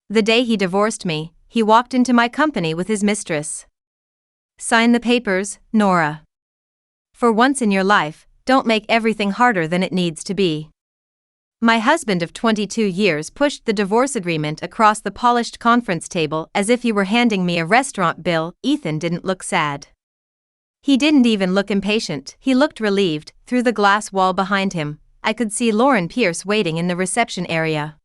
The day he divorced me, he walked into my company with his mistress. Sign the papers, Nora. For once in your life, don't make everything harder than it needs to be. My husband of 22 years pushed the divorce agreement across the polished conference table as if he were handing me a restaurant bill. Ethan didn't look sad. He didn't even look impatient, he looked relieved. Through the glass wall behind him, I could see Lauren Pierce waiting in the reception area.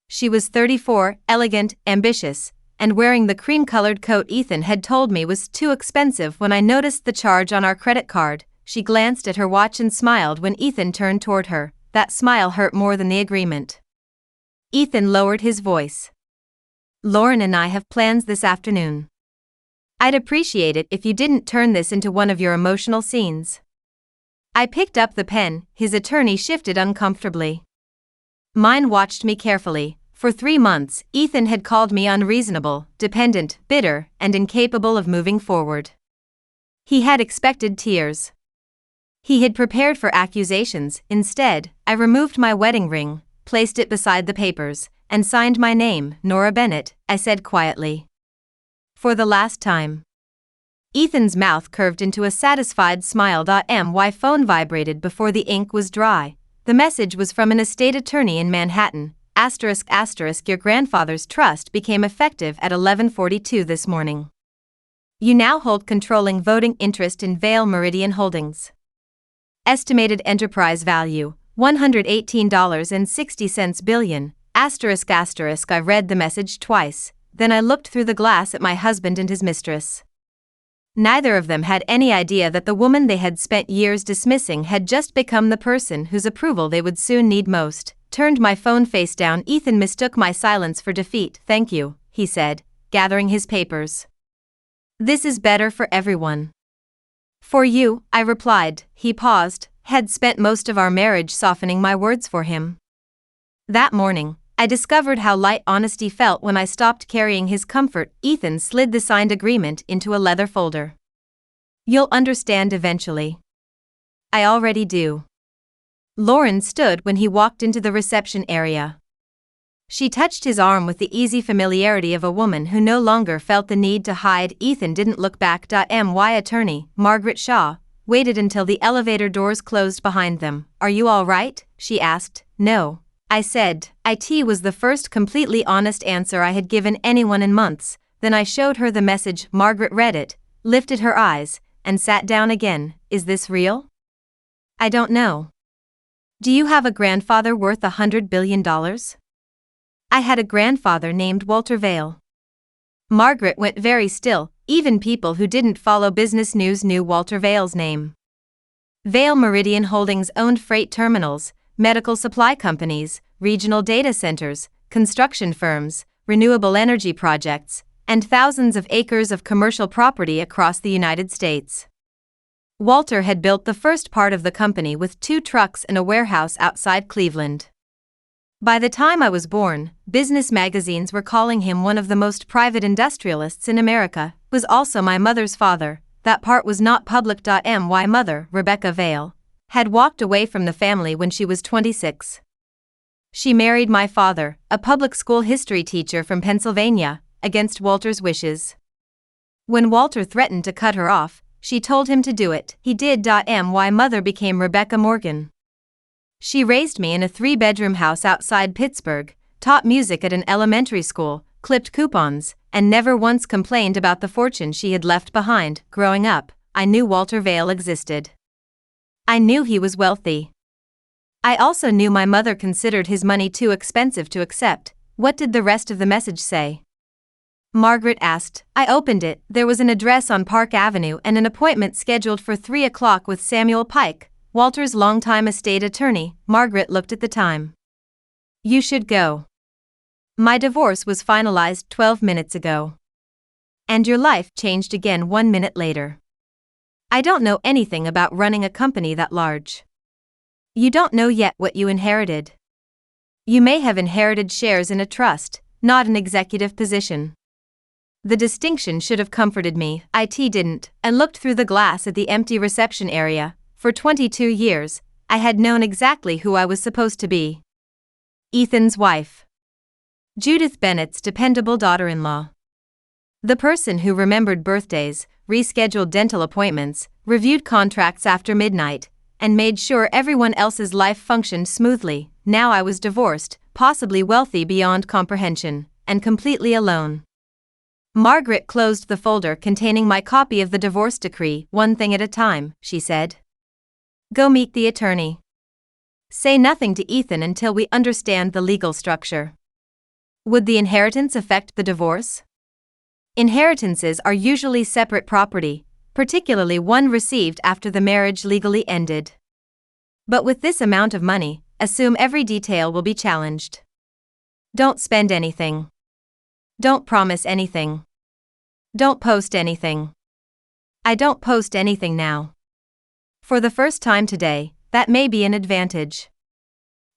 She was 34, elegant, ambitious, and wearing the cream-colored coat Ethan had told me was too expensive. When I noticed the charge on our credit card, she glanced at her watch and smiled when Ethan turned toward her. That smile hurt more than the agreement. Ethan lowered his voice. Lauren and I have plans this afternoon. I'd appreciate it if you didn't turn this into one of your emotional scenes. I picked up the pen. His attorney shifted uncomfortably. Mine watched me carefully. For 3 months, Ethan had called me unreasonable, dependent, bitter, and incapable of moving forward. He had expected tears. He had prepared for accusations. Instead, I removed my wedding ring, placed it beside the papers, and signed my name, Nora Bennett, I said quietly. For the last time. Ethan's mouth curved into a satisfied smile. My phone vibrated before the ink was dry. The message was from an estate attorney in Manhattan. ***, your grandfather's trust became effective at 11:42 this morning. You now hold controlling voting interest in Vail Meridian Holdings. Estimated enterprise value, $118.60 billion. ***. I read the message twice, then I looked through the glass at my husband and his mistress. Neither of them had any idea that the woman they had spent years dismissing had just become the person whose approval they would soon need most. Turned my phone face down. Ethan mistook my silence for defeat. Thank you, he said, gathering his papers. This is better for everyone. For you, I replied. He paused, had spent most of our marriage softening my words for him. That morning, I discovered how light honesty felt when I stopped carrying his comfort. Ethan slid the signed agreement into a leather folder. You'll understand eventually. I already do. Lauren stood when he walked into the reception area. She touched his arm with the easy familiarity of a woman who no longer felt the need to hide. Ethan didn't look back. My attorney, Margaret Shaw, waited until the elevator doors closed behind them. Are you all right? She asked. No, I said. It was the first completely honest answer I had given anyone in months. Then I showed her the message. Margaret read it, lifted her eyes, and sat down again. Is this real? I don't know. Do you have a grandfather worth $100 billion? I had a grandfather named Walter Vail. Margaret went very still. Even people who didn't follow business news knew Walter Vail's name. Vail Meridian Holdings owned freight terminals, medical supply companies, regional data centers, construction firms, renewable energy projects, and thousands of acres of commercial property across the United States. Walter had built the first part of the company with 2 trucks and a warehouse outside Cleveland. By the time I was born, business magazines were calling him one of the most private industrialists in America. Was also my mother's father. That part was not public. My mother, Rebecca Vail, had walked away from the family when she was 26. She married my father, a public school history teacher from Pennsylvania, against Walter's wishes. When Walter threatened to cut her off, she told him to do it. He did. My mother became Rebecca Morgan. She raised me in a 3-bedroom house outside Pittsburgh, taught music at an elementary school, clipped coupons, and never once complained about the fortune she had left behind. Growing up, I knew Walter Vail existed. I knew he was wealthy. I also knew my mother considered his money too expensive to accept. What did the rest of the message say? Margaret asked. I opened it. There was an address on Park Avenue and an appointment scheduled for 3 o'clock with Samuel Pike, Walter's longtime estate attorney. Margaret looked at the time. You should go. My divorce was finalized 12 minutes ago. And your life changed again 1 minute later. I don't know anything about running a company that large. You don't know yet what you inherited. You may have inherited shares in a trust, not an executive position. The distinction should have comforted me. It didn't, and looked through the glass at the empty reception area. For 22 years, I had known exactly who I was supposed to be. Ethan's wife. Judith Bennett's dependable daughter-in-law. The person who remembered birthdays, rescheduled dental appointments, reviewed contracts after midnight, and made sure everyone else's life functioned smoothly. Now I was divorced, possibly wealthy beyond comprehension, and completely alone. Margaret closed the folder containing my copy of the divorce decree. "One thing at a time," she said. "Go meet the attorney. Say nothing to Ethan until we understand the legal structure." Would the inheritance affect the divorce? Inheritances are usually separate property, particularly one received after the marriage legally ended. But with this amount of money, assume every detail will be challenged. Don't spend anything. Don't promise anything. Don't post anything. I don't post anything now. For the first time today, that may be an advantage.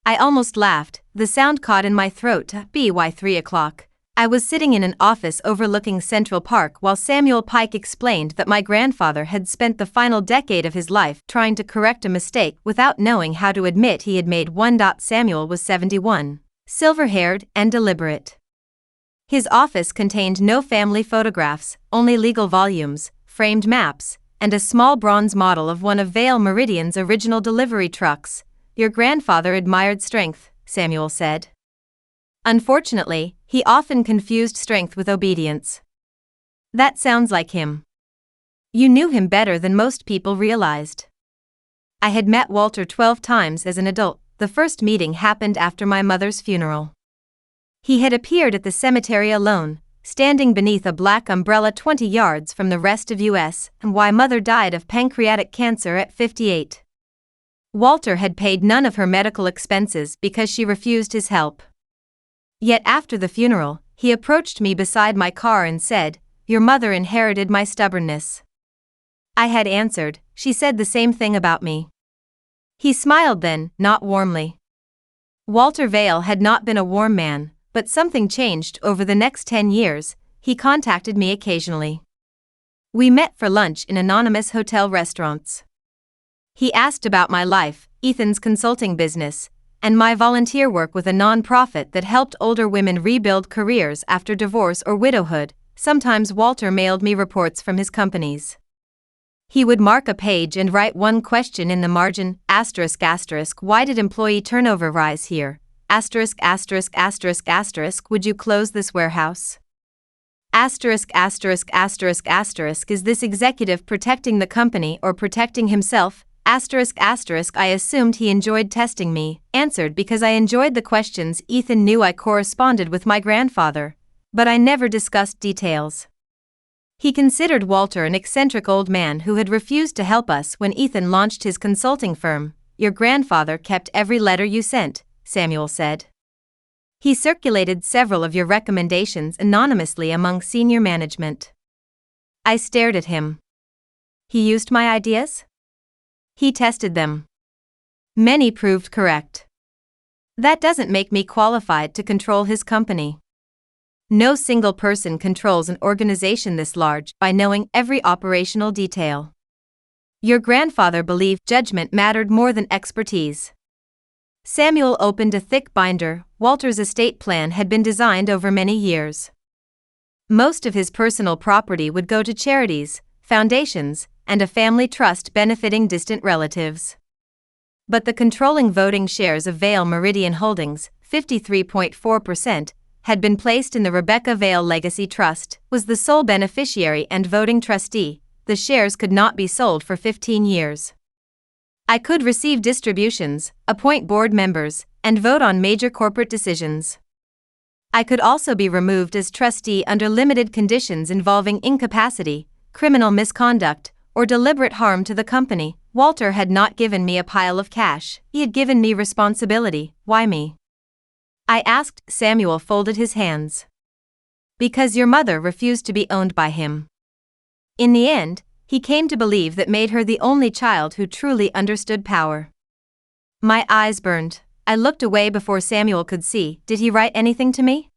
I almost laughed, the sound caught in my throat. By 3 o'clock. I was sitting in an office overlooking Central Park while Samuel Pike explained that my grandfather had spent the final decade of his life trying to correct a mistake without knowing how to admit he had made one. Samuel was 71, silver-haired and deliberate. His office contained no family photographs, only legal volumes, framed maps, and a small bronze model of one of Vale Meridian's original delivery trucks. "Your grandfather admired strength," Samuel said. "Unfortunately, he often confused strength with obedience." That sounds like him. You knew him better than most people realized. I had met Walter 12 times as an adult. The first meeting happened after my mother's funeral. He had appeared at the cemetery alone, standing beneath a black umbrella 20 yards from the rest of US, and why mother died of pancreatic cancer at 58. Walter had paid none of her medical expenses because she refused his help. Yet after the funeral, he approached me beside my car and said, "Your mother inherited my stubbornness." I had answered, "She said the same thing about me." He smiled then, not warmly. Walter Vale had not been a warm man, but something changed over the next 10 years. He contacted me occasionally. We met for lunch in anonymous hotel restaurants. He asked about my life, Ethan's consulting business, and my volunteer work with a non-profit that helped older women rebuild careers after divorce or widowhood. Sometimes Walter mailed me reports from his companies. He would mark a page and write one question in the margin, ****, why did employee turnover rise here? ********, would you close this warehouse? *******, is this executive protecting the company or protecting himself? ****, I assumed he enjoyed testing me, answered because I enjoyed the questions. Ethan knew I corresponded with my grandfather, but I never discussed details. He considered Walter an eccentric old man who had refused to help us when Ethan launched his consulting firm. "Your grandfather kept every letter you sent," Samuel said. "He circulated several of your recommendations anonymously among senior management." I stared at him. He used my ideas? He tested them. Many proved correct. That doesn't make me qualified to control his company. No single person controls an organization this large by knowing every operational detail. Your grandfather believed judgment mattered more than expertise. Samuel opened a thick binder. Walter's estate plan had been designed over many years. Most of his personal property would go to charities, foundations, and a family trust benefiting distant relatives. But the controlling voting shares of Vale Meridian Holdings, 53.4%, had been placed in the Rebecca Vale Legacy Trust, was the sole beneficiary and voting trustee. The shares could not be sold for 15 years. I could receive distributions, appoint board members, and vote on major corporate decisions. I could also be removed as trustee under limited conditions involving incapacity, criminal misconduct, or deliberate harm to the company. Walter had not given me a pile of cash, he had given me responsibility. Why me? I asked. Samuel folded his hands. Because your mother refused to be owned by him. In the end, he came to believe that made her the only child who truly understood power. My eyes burned. I looked away before Samuel could see. Did he write anything to me?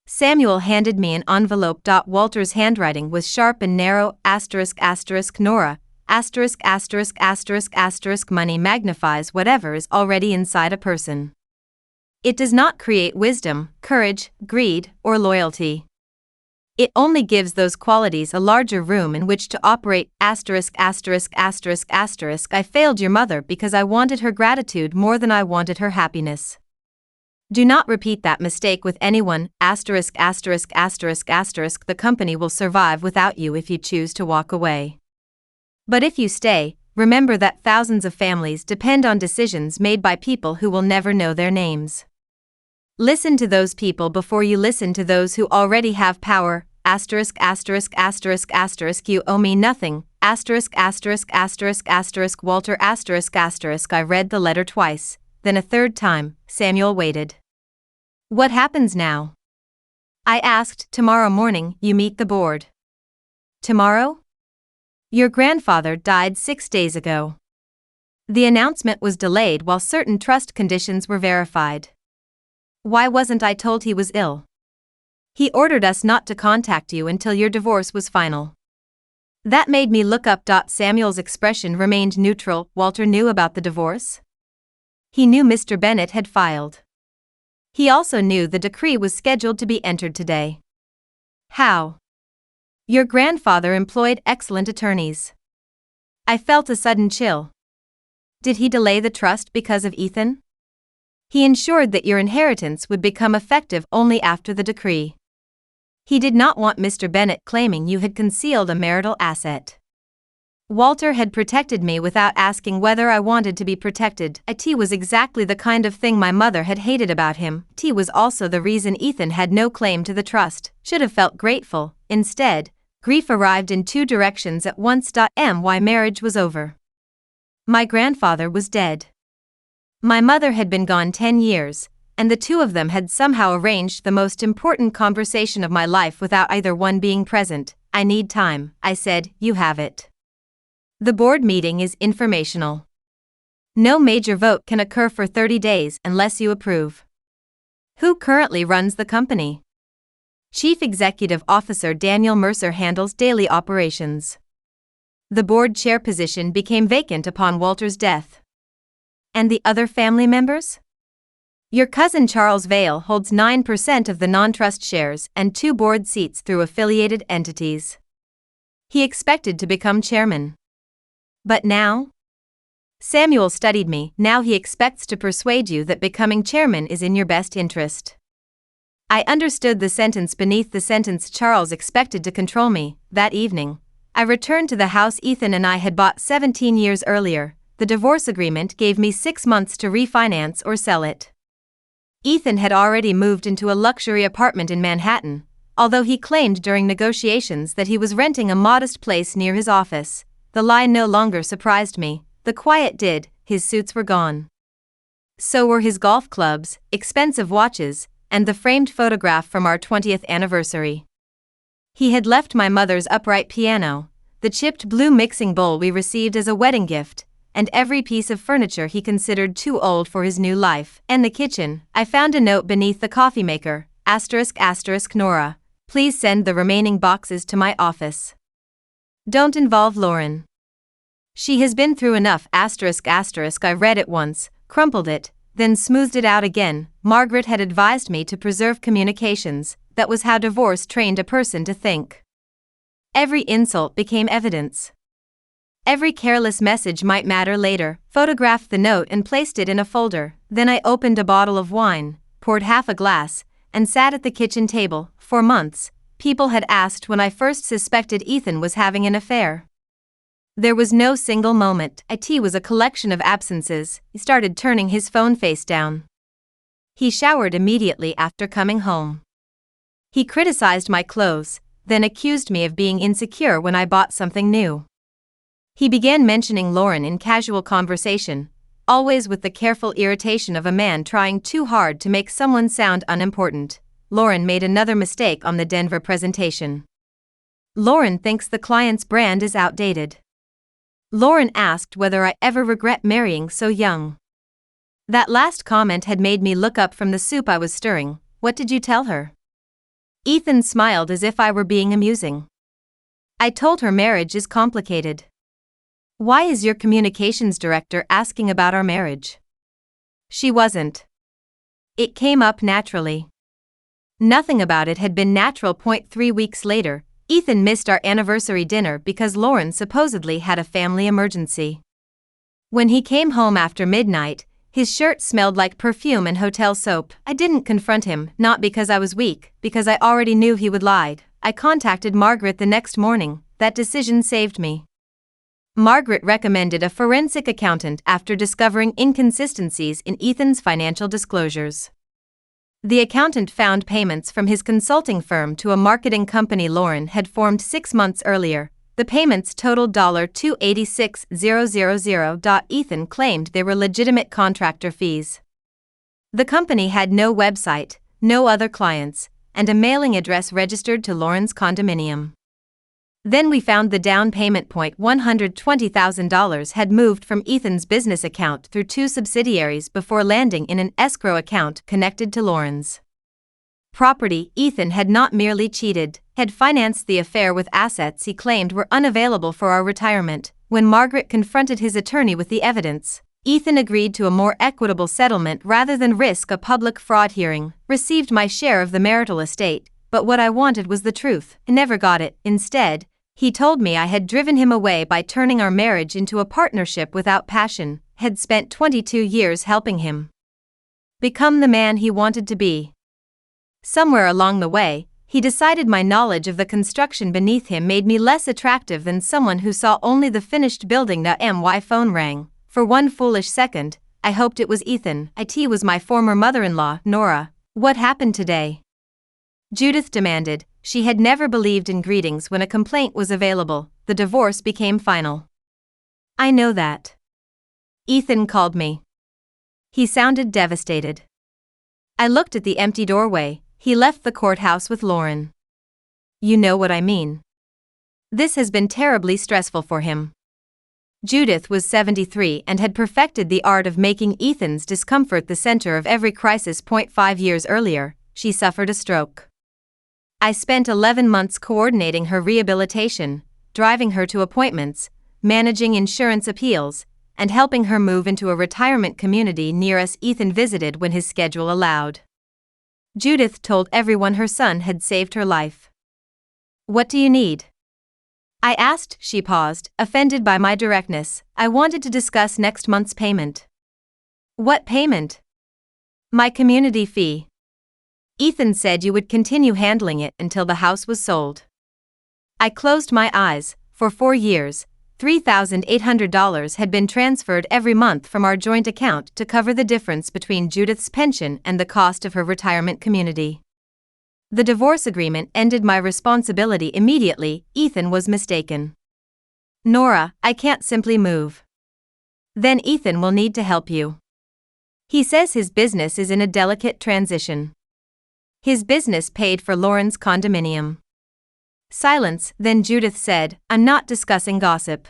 Samuel handed me an envelope. Walter's handwriting was sharp and narrow. Nora, *******, money magnifies whatever is already inside a person. It does not create wisdom, courage, greed, or loyalty. It only gives those qualities a larger room in which to operate. I failed your mother because I wanted her gratitude more than I wanted her happiness. Do not repeat that mistake with anyone. The company will survive without you if you choose to walk away. But if you stay, remember that thousands of families depend on decisions made by people who will never know their names. Listen to those people before you listen to those who already have power. You owe me nothing. Walter. I read the letter twice, then a third time. Samuel waited. What happens now? I asked. Tomorrow morning, you meet the board. Tomorrow? Your grandfather died 6 days ago. The announcement was delayed while certain trust conditions were verified. Why wasn't I told he was ill? He ordered us not to contact you until your divorce was final. That made me look up. Samuel's expression remained neutral. Walter knew about the divorce? He knew Mr. Bennet had filed. He also knew the decree was scheduled to be entered today. How? Your grandfather employed excellent attorneys. I felt a sudden chill. Did he delay the trust because of Ethan? He ensured that your inheritance would become effective only after the decree. He did not want Mr. Bennet claiming you had concealed a marital asset. Walter had protected me without asking whether I wanted to be protected. It was exactly the kind of thing my mother had hated about him. It was also the reason Ethan had no claim to the trust. Should have felt grateful. Instead, grief arrived in two directions at once. My marriage was over. My grandfather was dead. My mother had been gone 10 years, and the two of them had somehow arranged the most important conversation of my life without either one being present. I need time, I said. You have it. The board meeting is informational. No major vote can occur for 30 days unless you approve. Who currently runs the company? Chief Executive Officer Daniel Mercer handles daily operations. The board chair position became vacant upon Walter's death. And the other family members? Your cousin Charles Vale holds 9% of the non-trust shares and 2 board seats through affiliated entities. He expected to become chairman. But now? Samuel studied me. Now he expects to persuade you that becoming chairman is in your best interest. I understood the sentence beneath the sentence. Charles expected to control me. That evening, I returned to the house Ethan and I had bought 17 years earlier. The divorce agreement gave me 6 months to refinance or sell it. Ethan had already moved into a luxury apartment in Manhattan, although he claimed during negotiations that he was renting a modest place near his office. The lie no longer surprised me. The quiet did. His suits were gone. So were his golf clubs, expensive watches, and the framed photograph from our 20th anniversary. He had left my mother's upright piano, the chipped blue mixing bowl we received as a wedding gift, and every piece of furniture he considered too old for his new life. In the kitchen, I found a note beneath the coffee maker. **** Nora, please send the remaining boxes to my office. Don't involve Lauren. She has been through enough. ***. I read it once, crumpled it, then smoothed it out again. Margaret had advised me to preserve communications. That was how divorce trained a person to think. Every insult became evidence. Every careless message might matter later. Photographed the note and placed it in a folder. Then I opened a bottle of wine, poured half a glass, and sat at the kitchen table. For months, people had asked when I first suspected Ethan was having an affair. There was no single moment. It was a collection of absences. He started turning his phone face down. He showered immediately after coming home. He criticized my clothes, then accused me of being insecure when I bought something new. He began mentioning Lauren in casual conversation, always with the careful irritation of a man trying too hard to make someone sound unimportant. Lauren made another mistake on the Denver presentation. Lauren thinks the client's brand is outdated. Lauren asked whether I ever regret marrying so young. That last comment had made me look up from the soup I was stirring. What did you tell her? Ethan smiled as if I were being amusing. I told her marriage is complicated. Why is your communications director asking about our marriage? She wasn't. It came up naturally. Nothing about it had been natural. 3 weeks later, Ethan missed our anniversary dinner because Lauren supposedly had a family emergency. When he came home after midnight, his shirt smelled like perfume and hotel soap. I didn't confront him, not because I was weak, because I already knew he would lie. I contacted Margaret the next morning. That decision saved me. Margaret recommended a forensic accountant after discovering inconsistencies in Ethan's financial disclosures. The accountant found payments from his consulting firm to a marketing company Lauren had formed 6 months earlier. The payments totaled $286,000. Ethan claimed they were legitimate contractor fees. The company had no website, no other clients, and a mailing address registered to Lauren's condominium. Then we found the down payment. $120,000 had moved from Ethan's business account through 2 subsidiaries before landing in an escrow account connected to Lauren's property. Ethan had not merely cheated, had financed the affair with assets he claimed were unavailable for our retirement. When Margaret confronted his attorney with the evidence, Ethan agreed to a more equitable settlement rather than risk a public fraud hearing, received my share of the marital estate, but what I wanted was the truth. I never got it. Instead, he told me I had driven him away by turning our marriage into a partnership without passion, had spent 22 years helping him become the man he wanted to be. Somewhere along the way, he decided my knowledge of the construction beneath him made me less attractive than someone who saw only the finished building. My phone rang. For one foolish second, I hoped it was Ethan. It was my former mother-in-law, Nora. What happened today? Judith demanded. She had never believed in greetings when a complaint was available. The divorce became final. I know that. Ethan called me. He sounded devastated. I looked at the empty doorway. He left the courthouse with Lauren. You know what I mean. This has been terribly stressful for him. Judith was 73 and had perfected the art of making Ethan's discomfort the center of every crisis. 5 years earlier, she suffered a stroke. I spent 11 months coordinating her rehabilitation, driving her to appointments, managing insurance appeals, and helping her move into a retirement community near us. Ethan visited when his schedule allowed. Judith told everyone her son had saved her life. What do you need? I asked. She paused, offended by my directness. I wanted to discuss next month's payment. What payment? My community fee. Ethan said you would continue handling it until the house was sold. I closed my eyes. For 4 years, $3,800 had been transferred every month from our joint account to cover the difference between Judith's pension and the cost of her retirement community. The divorce agreement ended my responsibility immediately. Ethan was mistaken. Nora, I can't simply move. Then Ethan will need to help you. He says his business is in a delicate transition. His business paid for Lauren's condominium. Silence. Then Judith said, I'm not discussing gossip.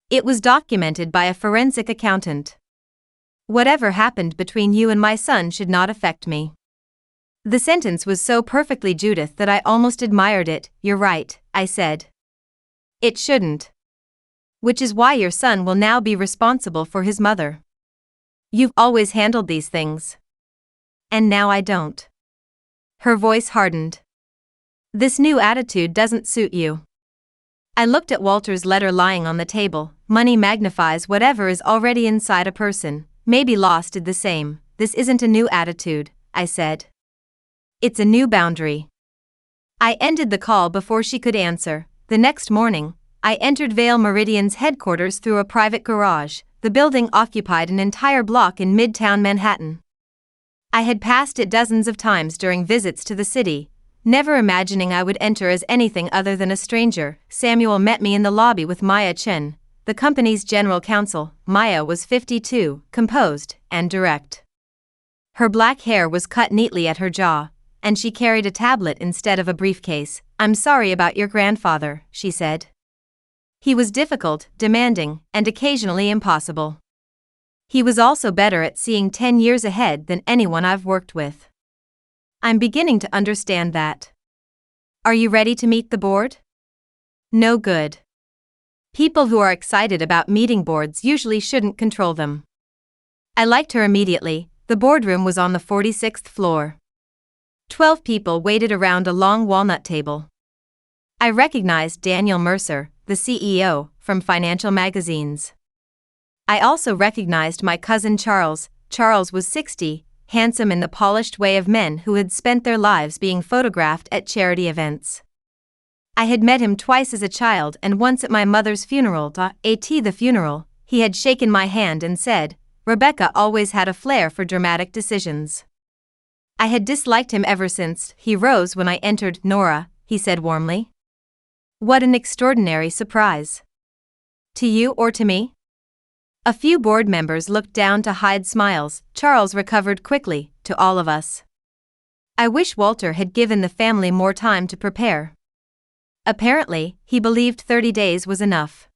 It was documented by a forensic accountant. Whatever happened between you and my son should not affect me. The sentence was so perfectly Judith that I almost admired it. You're right, I said. It shouldn't. Which is why your son will now be responsible for his mother. You've always handled these things. And now I don't. Her voice hardened. This new attitude doesn't suit you. I looked at Walter's letter lying on the table. Money magnifies whatever is already inside a person. Maybe loss did the same. This isn't a new attitude, I said. It's a new boundary. I ended the call before she could answer. The next morning, I entered Vale Meridian's headquarters through a private garage. The building occupied an entire block in Midtown Manhattan. I had passed it dozens of times during visits to the city, never imagining I would enter as anything other than a stranger. Samuel met me in the lobby with Maya Chen, the company's general counsel. Maya was 52, composed, and direct. Her black hair was cut neatly at her jaw, and she carried a tablet instead of a briefcase. I'm sorry about your grandfather, she said. He was difficult, demanding, and occasionally impossible. He was also better at seeing 10 years ahead than anyone I've worked with. I'm beginning to understand that. Are you ready to meet the board? No good. People who are excited about meeting boards usually shouldn't control them. I liked her immediately. The boardroom was on the 46th floor. 12 people waited around a long walnut table. I recognized Daniel Mercer, the CEO, from financial magazines. I also recognized my cousin Charles. Charles was 60, handsome in the polished way of men who had spent their lives being photographed at charity events. I had met him twice as a child and once at my mother's funeral. At the funeral, he had shaken my hand and said, "Rebecca always had a flair for dramatic decisions." I had disliked him ever since. He rose when I entered. "Nora," he said warmly. "What an extraordinary surprise. To you or to me?" A few board members looked down to hide smiles. Charles recovered quickly, to all of us. I wish Walter had given the family more time to prepare. Apparently, he believed 30 days was enough.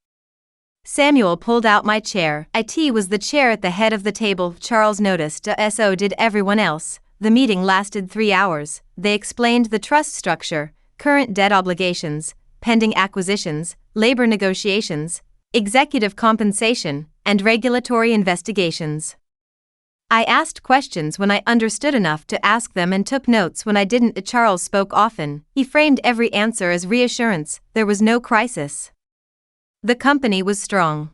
Samuel pulled out my chair. It was the chair at the head of the table. Charles noticed, so did everyone else. The meeting lasted 3 hours. They explained the trust structure, current debt obligations, pending acquisitions, labor negotiations, executive compensation, and regulatory investigations. I asked questions when I understood enough to ask them and took notes when I didn't. Charles spoke often. He framed every answer as reassurance. There was no crisis. The company was strong.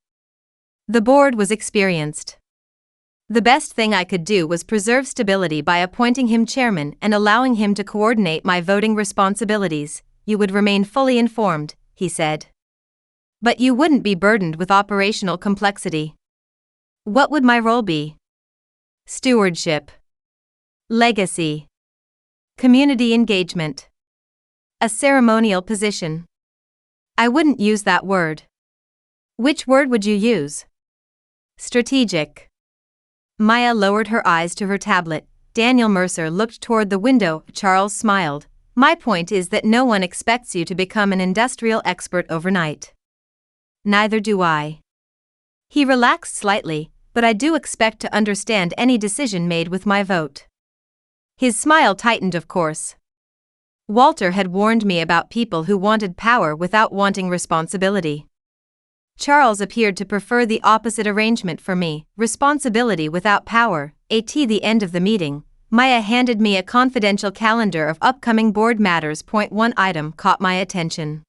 The board was experienced. The best thing I could do was preserve stability by appointing him chairman and allowing him to coordinate my voting responsibilities. "You would remain fully informed," he said. "But you wouldn't be burdened with operational complexity." "What would my role be?" "Stewardship. Legacy. Community engagement. A ceremonial position." "I wouldn't use that word." "Which word would you use?" "Strategic." Maya lowered her eyes to her tablet. Daniel Mercer looked toward the window. Charles smiled. "My point is that no one expects you to become an industrial expert overnight." "Neither do I." He relaxed slightly, "but I do expect to understand any decision made with my vote." His smile tightened. "Of course. Walter had warned me about people who wanted power without wanting responsibility. Charles appeared to prefer the opposite arrangement for me, responsibility without power." At the end of the meeting, Maya handed me a confidential calendar of upcoming board matters. One item caught my attention.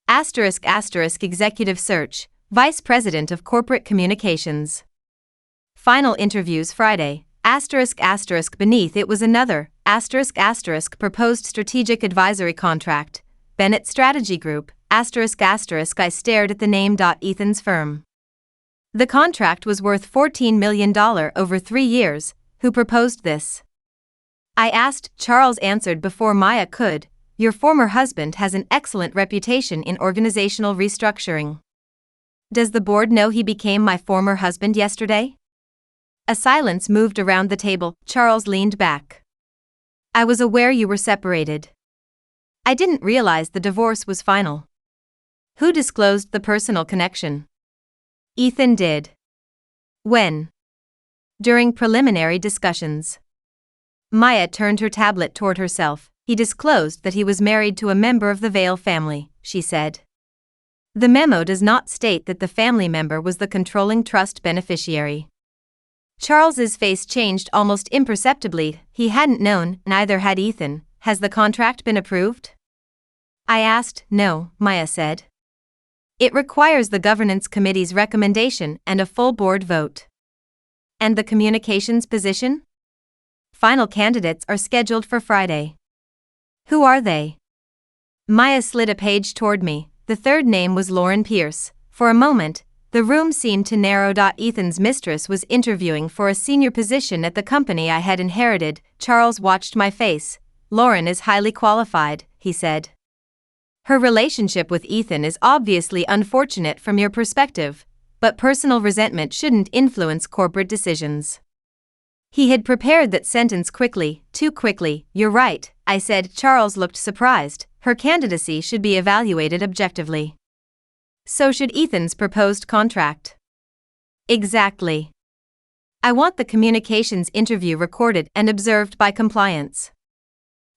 **** Executive Search, Vice President of Corporate Communications. Final interviews Friday. Beneath it was another, proposed strategic advisory contract, Bennett Strategy Group, I stared at the name. Ethan's firm. The contract was worth $14 million over 3 years. Who proposed this? I asked. Charles answered before Maya could. Your former husband has an excellent reputation in organizational restructuring. Does the board know he became my former husband yesterday? A silence moved around the table. Charles leaned back. I was aware you were separated. I didn't realize the divorce was final. Who disclosed the personal connection? Ethan did. When? During preliminary discussions. Maya turned her tablet toward herself. He disclosed that he was married to a member of the Vale family, she said. The memo does not state that the family member was the controlling trust beneficiary. Charles's face changed almost imperceptibly. He hadn't known, neither had Ethan. Has the contract been approved? I asked. No, Maya said. It requires the governance committee's recommendation and a full board vote. And the communications position? Final candidates are scheduled for Friday. Who are they? Maya slid a page toward me. The third name was Lauren Pierce. For a moment, the room seemed to narrow. Ethan's mistress was interviewing for a senior position at the company I had inherited. Charles watched my face. Lauren is highly qualified, he said. Her relationship with Ethan is obviously unfortunate from your perspective, but personal resentment shouldn't influence corporate decisions. He had prepared that sentence quickly, too quickly. You're right, I said. Charles looked surprised. Her candidacy should be evaluated objectively. So should Ethan's proposed contract. Exactly. I want the communications interview recorded and observed by compliance.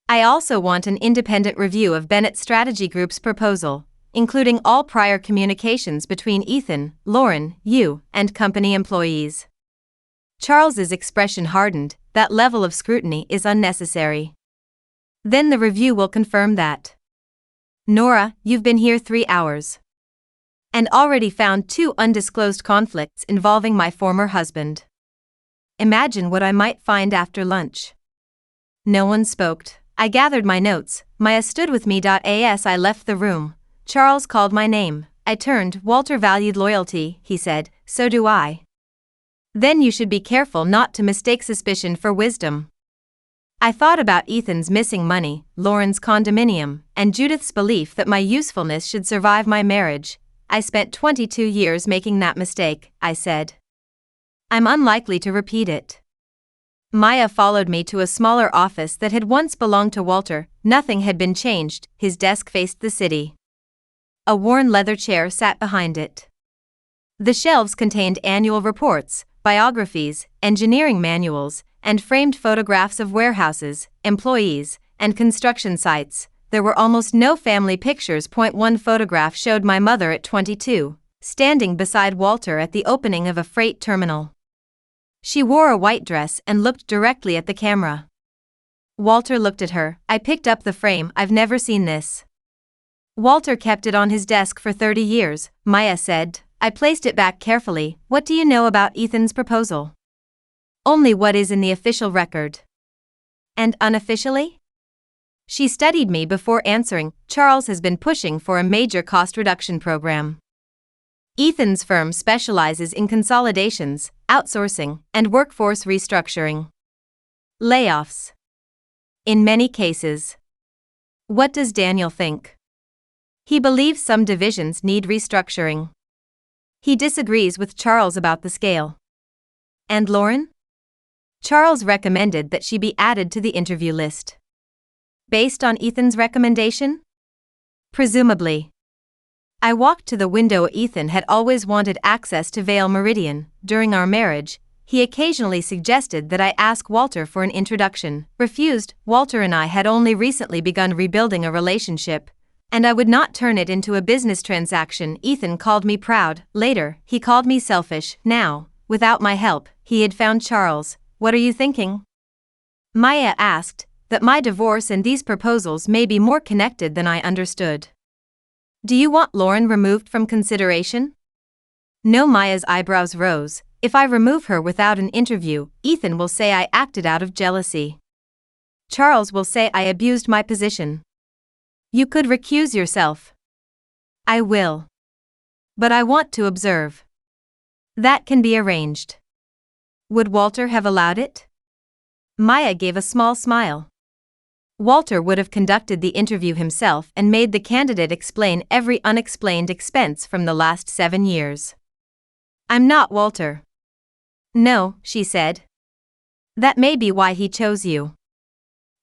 I also want an independent review of Bennett Strategy Group's proposal, including all prior communications between Ethan, Lauren, you, and company employees. Charles's expression hardened. That level of scrutiny is unnecessary. Then the review will confirm that. Nora, you've been here 3 hours. And already found 2 undisclosed conflicts involving my former husband. Imagine what I might find after lunch. No one spoke. I gathered my notes. Maya stood with me. As I left the room, Charles called my name. I turned. Walter valued loyalty, he said, so do I. Then you should be careful not to mistake suspicion for wisdom. I thought about Ethan's missing money, Lauren's condominium, and Judith's belief that my usefulness should survive my marriage. I spent 22 years making that mistake, I said. I'm unlikely to repeat it. Maya followed me to a smaller office that had once belonged to Walter. Nothing had been changed. His desk faced the city. A worn leather chair sat behind it. The shelves contained annual reports, biographies, engineering manuals, and framed photographs of warehouses, employees, and construction sites. There were almost no family pictures. One photograph showed my mother at 22, standing beside Walter at the opening of a freight terminal. She wore a white dress and looked directly at the camera. Walter looked at her. I picked up the frame. I've never seen this. Walter kept it on his desk for 30 years, Maya said. I placed it back carefully. What do you know about Ethan's proposal? Only what is in the official record. And unofficially? She studied me before answering. Charles has been pushing for a major cost reduction program. Ethan's firm specializes in consolidations, outsourcing, and workforce restructuring. Layoffs. In many cases. What does Daniel think? He believes some divisions need restructuring. He disagrees with Charles about the scale. And Lauren? Charles recommended that she be added to the interview list. Based on Ethan's recommendation? Presumably. I walked to the window. Ethan had always wanted access to Vale Meridian. During our marriage, he occasionally suggested that I ask Walter for an introduction. Refused. Walter and I had only recently begun rebuilding a relationship, and I would not turn it into a business transaction. Ethan called me proud. Later, he called me selfish. Now, without my help, he had found Charles. What are you thinking? Maya asked. That my divorce and these proposals may be more connected than I understood. Do you want Lauren removed from consideration? No. Maya's eyebrows rose. If I remove her without an interview, Ethan will say I acted out of jealousy. Charles will say I abused my position. You could recuse yourself. I will. But I want to observe. That can be arranged. Would Walter have allowed it? Maya gave a small smile. Walter would have conducted the interview himself and made the candidate explain every unexplained expense from the last 7 years. I'm not Walter. No, she said. That may be why he chose you.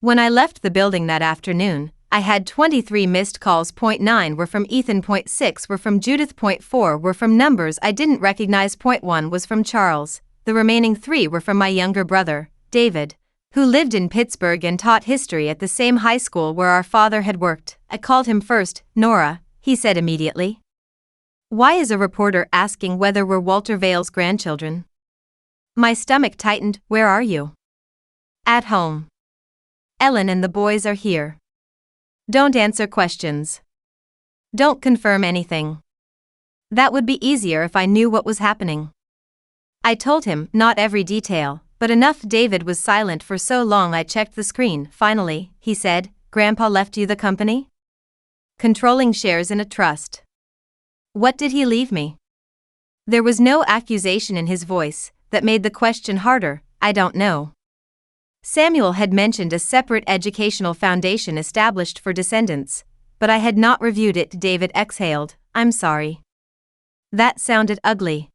When I left the building that afternoon, I had 23 missed calls. 9 were from Ethan. 6 were from Judith. 4 were from numbers I didn't recognize. 1 was from Charles. The remaining 3 were from my younger brother, David, who lived in Pittsburgh and taught history at the same high school where our father had worked. I called him first. Nora, he said immediately. Why is a reporter asking whether we're Walter Vale's grandchildren? My stomach tightened. Where are you? At home. Ellen and the boys are here. Don't answer questions. Don't confirm anything. That would be easier if I knew what was happening. I told him, not every detail, but enough. David was silent for so long I checked the screen. Finally, he said, Grandpa left you the company? Controlling shares in a trust. What did he leave me? There was no accusation in his voice. That made the question harder. I don't know. Samuel had mentioned a separate educational foundation established for descendants, but I had not reviewed it. David exhaled. I'm sorry. That sounded ugly.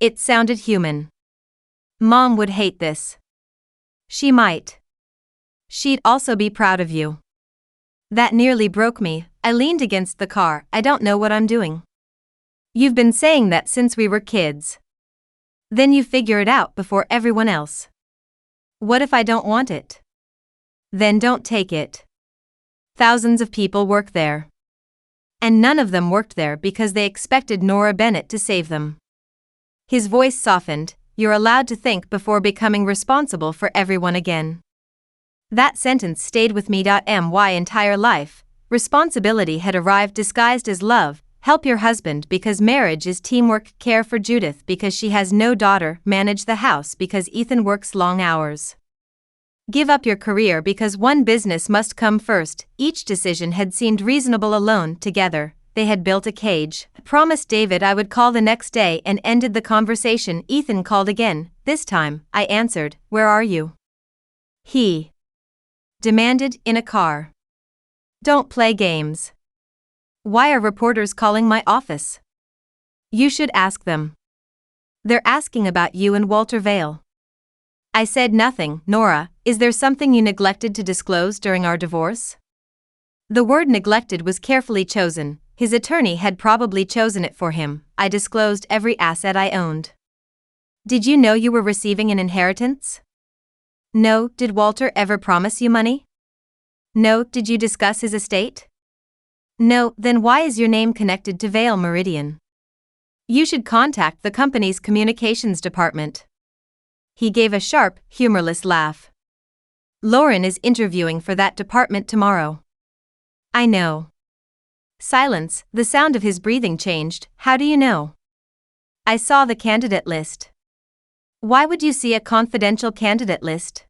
It sounded human. Mom would hate this. She might. She'd also be proud of you. That nearly broke me. I leaned against the car. I don't know what I'm doing. You've been saying that since we were kids. Then you figure it out before everyone else. What if I don't want it? Then don't take it. Thousands of people work there. And none of them worked there because they expected Nora Bennett to save them. His voice softened. you're allowed to think before becoming responsible for everyone again. That sentence stayed with me. My entire life. Responsibility had arrived disguised as love. Help your husband because marriage is teamwork. Care for Judith because she has no daughter. Manage the house because Ethan works long hours. Give up your career because one business must come first. Each decision had seemed reasonable alone. Together, they had built a cage. I promised David I would call the next day and ended the conversation. Ethan called again. This time, I answered, "Where are you?" He demanded, "In a car." "Don't play games." "Why are reporters calling my office?" "You should ask them. They're asking about you and Walter Vale." I said nothing. "Nora, is there something you neglected to disclose during our divorce?" The word neglected was carefully chosen. His attorney had probably chosen it for him. I disclosed every asset I owned. "Did you know you were receiving an inheritance?" "No." "Did Walter ever promise you money?" "No." "Did you discuss his estate?" "No." "Then why is your name connected to Vale Meridian?" "You should contact the company's communications department." He gave a sharp, humorless laugh. "Lauren is interviewing for that department tomorrow." "I know." Silence. The sound of his breathing changed. "How do you know?" "I saw the candidate list." "Why would you see a confidential candidate list?"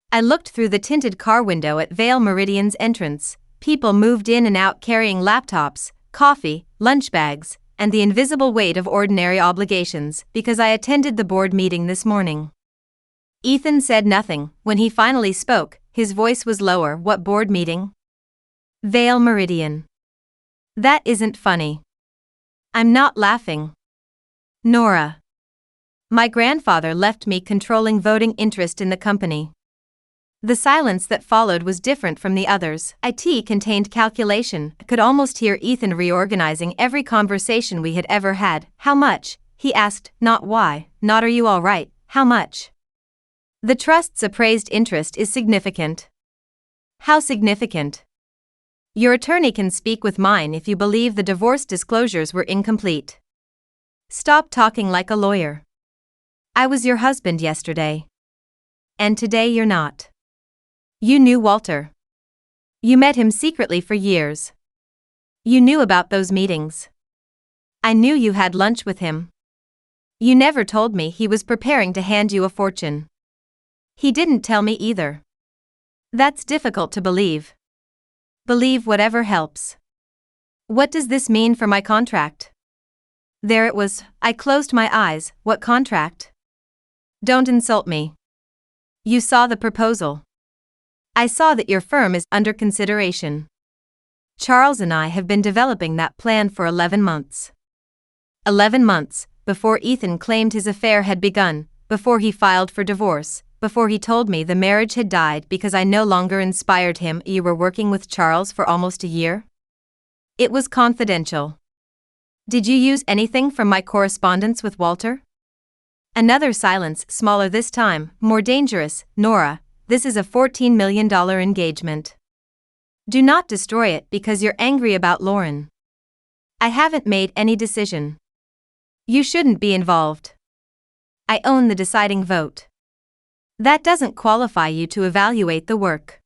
I looked through the tinted car window at Vale Meridian's entrance. People moved in and out carrying laptops, coffee, lunch bags, and the invisible weight of ordinary obligations, because I attended the board meeting this morning. Ethan said nothing. When he finally spoke, his voice was lower. "What board meeting?" "Vale Meridian." "That isn't funny." "I'm not laughing." "Nora. My grandfather left me controlling voting interest in the company." The silence that followed was different from the others. It contained calculation. I could almost hear Ethan reorganizing every conversation we had ever had. "How much?" he asked, not why. "Not are you all right, how much?" "The trust's appraised interest is significant." "How significant?" "Your attorney can speak with mine if you believe the divorce disclosures were incomplete." "Stop talking like a lawyer. I was your husband yesterday. And today you're not. You knew Walter. You met him secretly for years. You knew about those meetings. I knew you had lunch with him. You never told me he was preparing to hand you a fortune. He didn't tell me either." "That's difficult to believe." "Believe whatever helps." "What does this mean for my contract?" There it was. I closed my eyes. "What contract?" "Don't insult me. You saw the proposal." "I saw that your firm is under consideration. Charles and I have been developing that plan for 11 months. 11 months, before Ethan claimed his affair had begun, before he filed for divorce, before he told me the marriage had died because I no longer inspired him." "You were working with Charles for almost a year?" "It was confidential." "Did you use anything from my correspondence with Walter?" Another silence, smaller this time, more dangerous. "Nora, this is a $14 million engagement. Do not destroy it because you're angry about Lauren. I haven't made any decision. You shouldn't be involved. I own the deciding vote. That doesn't qualify you to evaluate the work."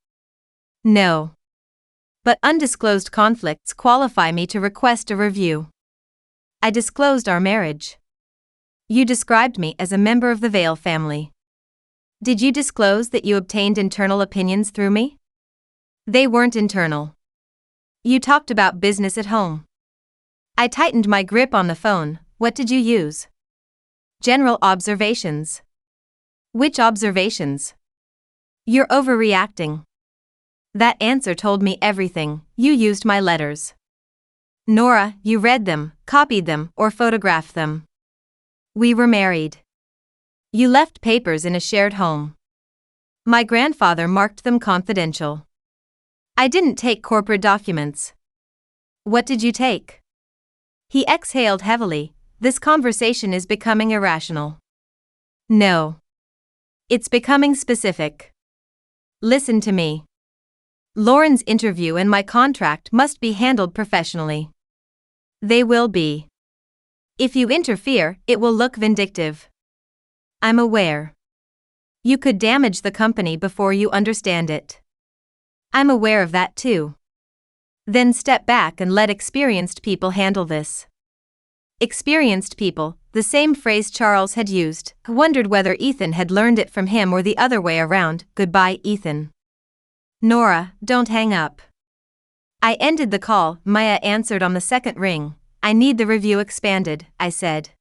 "No. But undisclosed conflicts qualify me to request a review. I disclosed our marriage. You described me as a member of the Vale family. Did you disclose that you obtained internal opinions through me?" "They weren't internal. You talked about business at home." I tightened my grip on the phone. "What did you use?" "General observations." "Which observations?" "You're overreacting." That answer told me everything. "You used my letters." "Nora, you read them, copied them, or photographed them." "We were married." "You left papers in a shared home." "My grandfather marked them confidential." "I didn't take corporate documents." "What did you take?" He exhaled heavily. "This conversation is becoming irrational." "No. It's becoming specific. Listen to me. Lauren's interview and my contract must be handled professionally. They will be. If you interfere, it will look vindictive. I'm aware. You could damage the company before you understand it. I'm aware of that too. Then step back and let experienced people handle this. Experienced people, the same phrase Charles had used, wondered whether Ethan had learned it from him or the other way around. Goodbye, Ethan. Nora, don't hang up. I ended the call. Maya answered on the second ring. I need the review expanded, I said.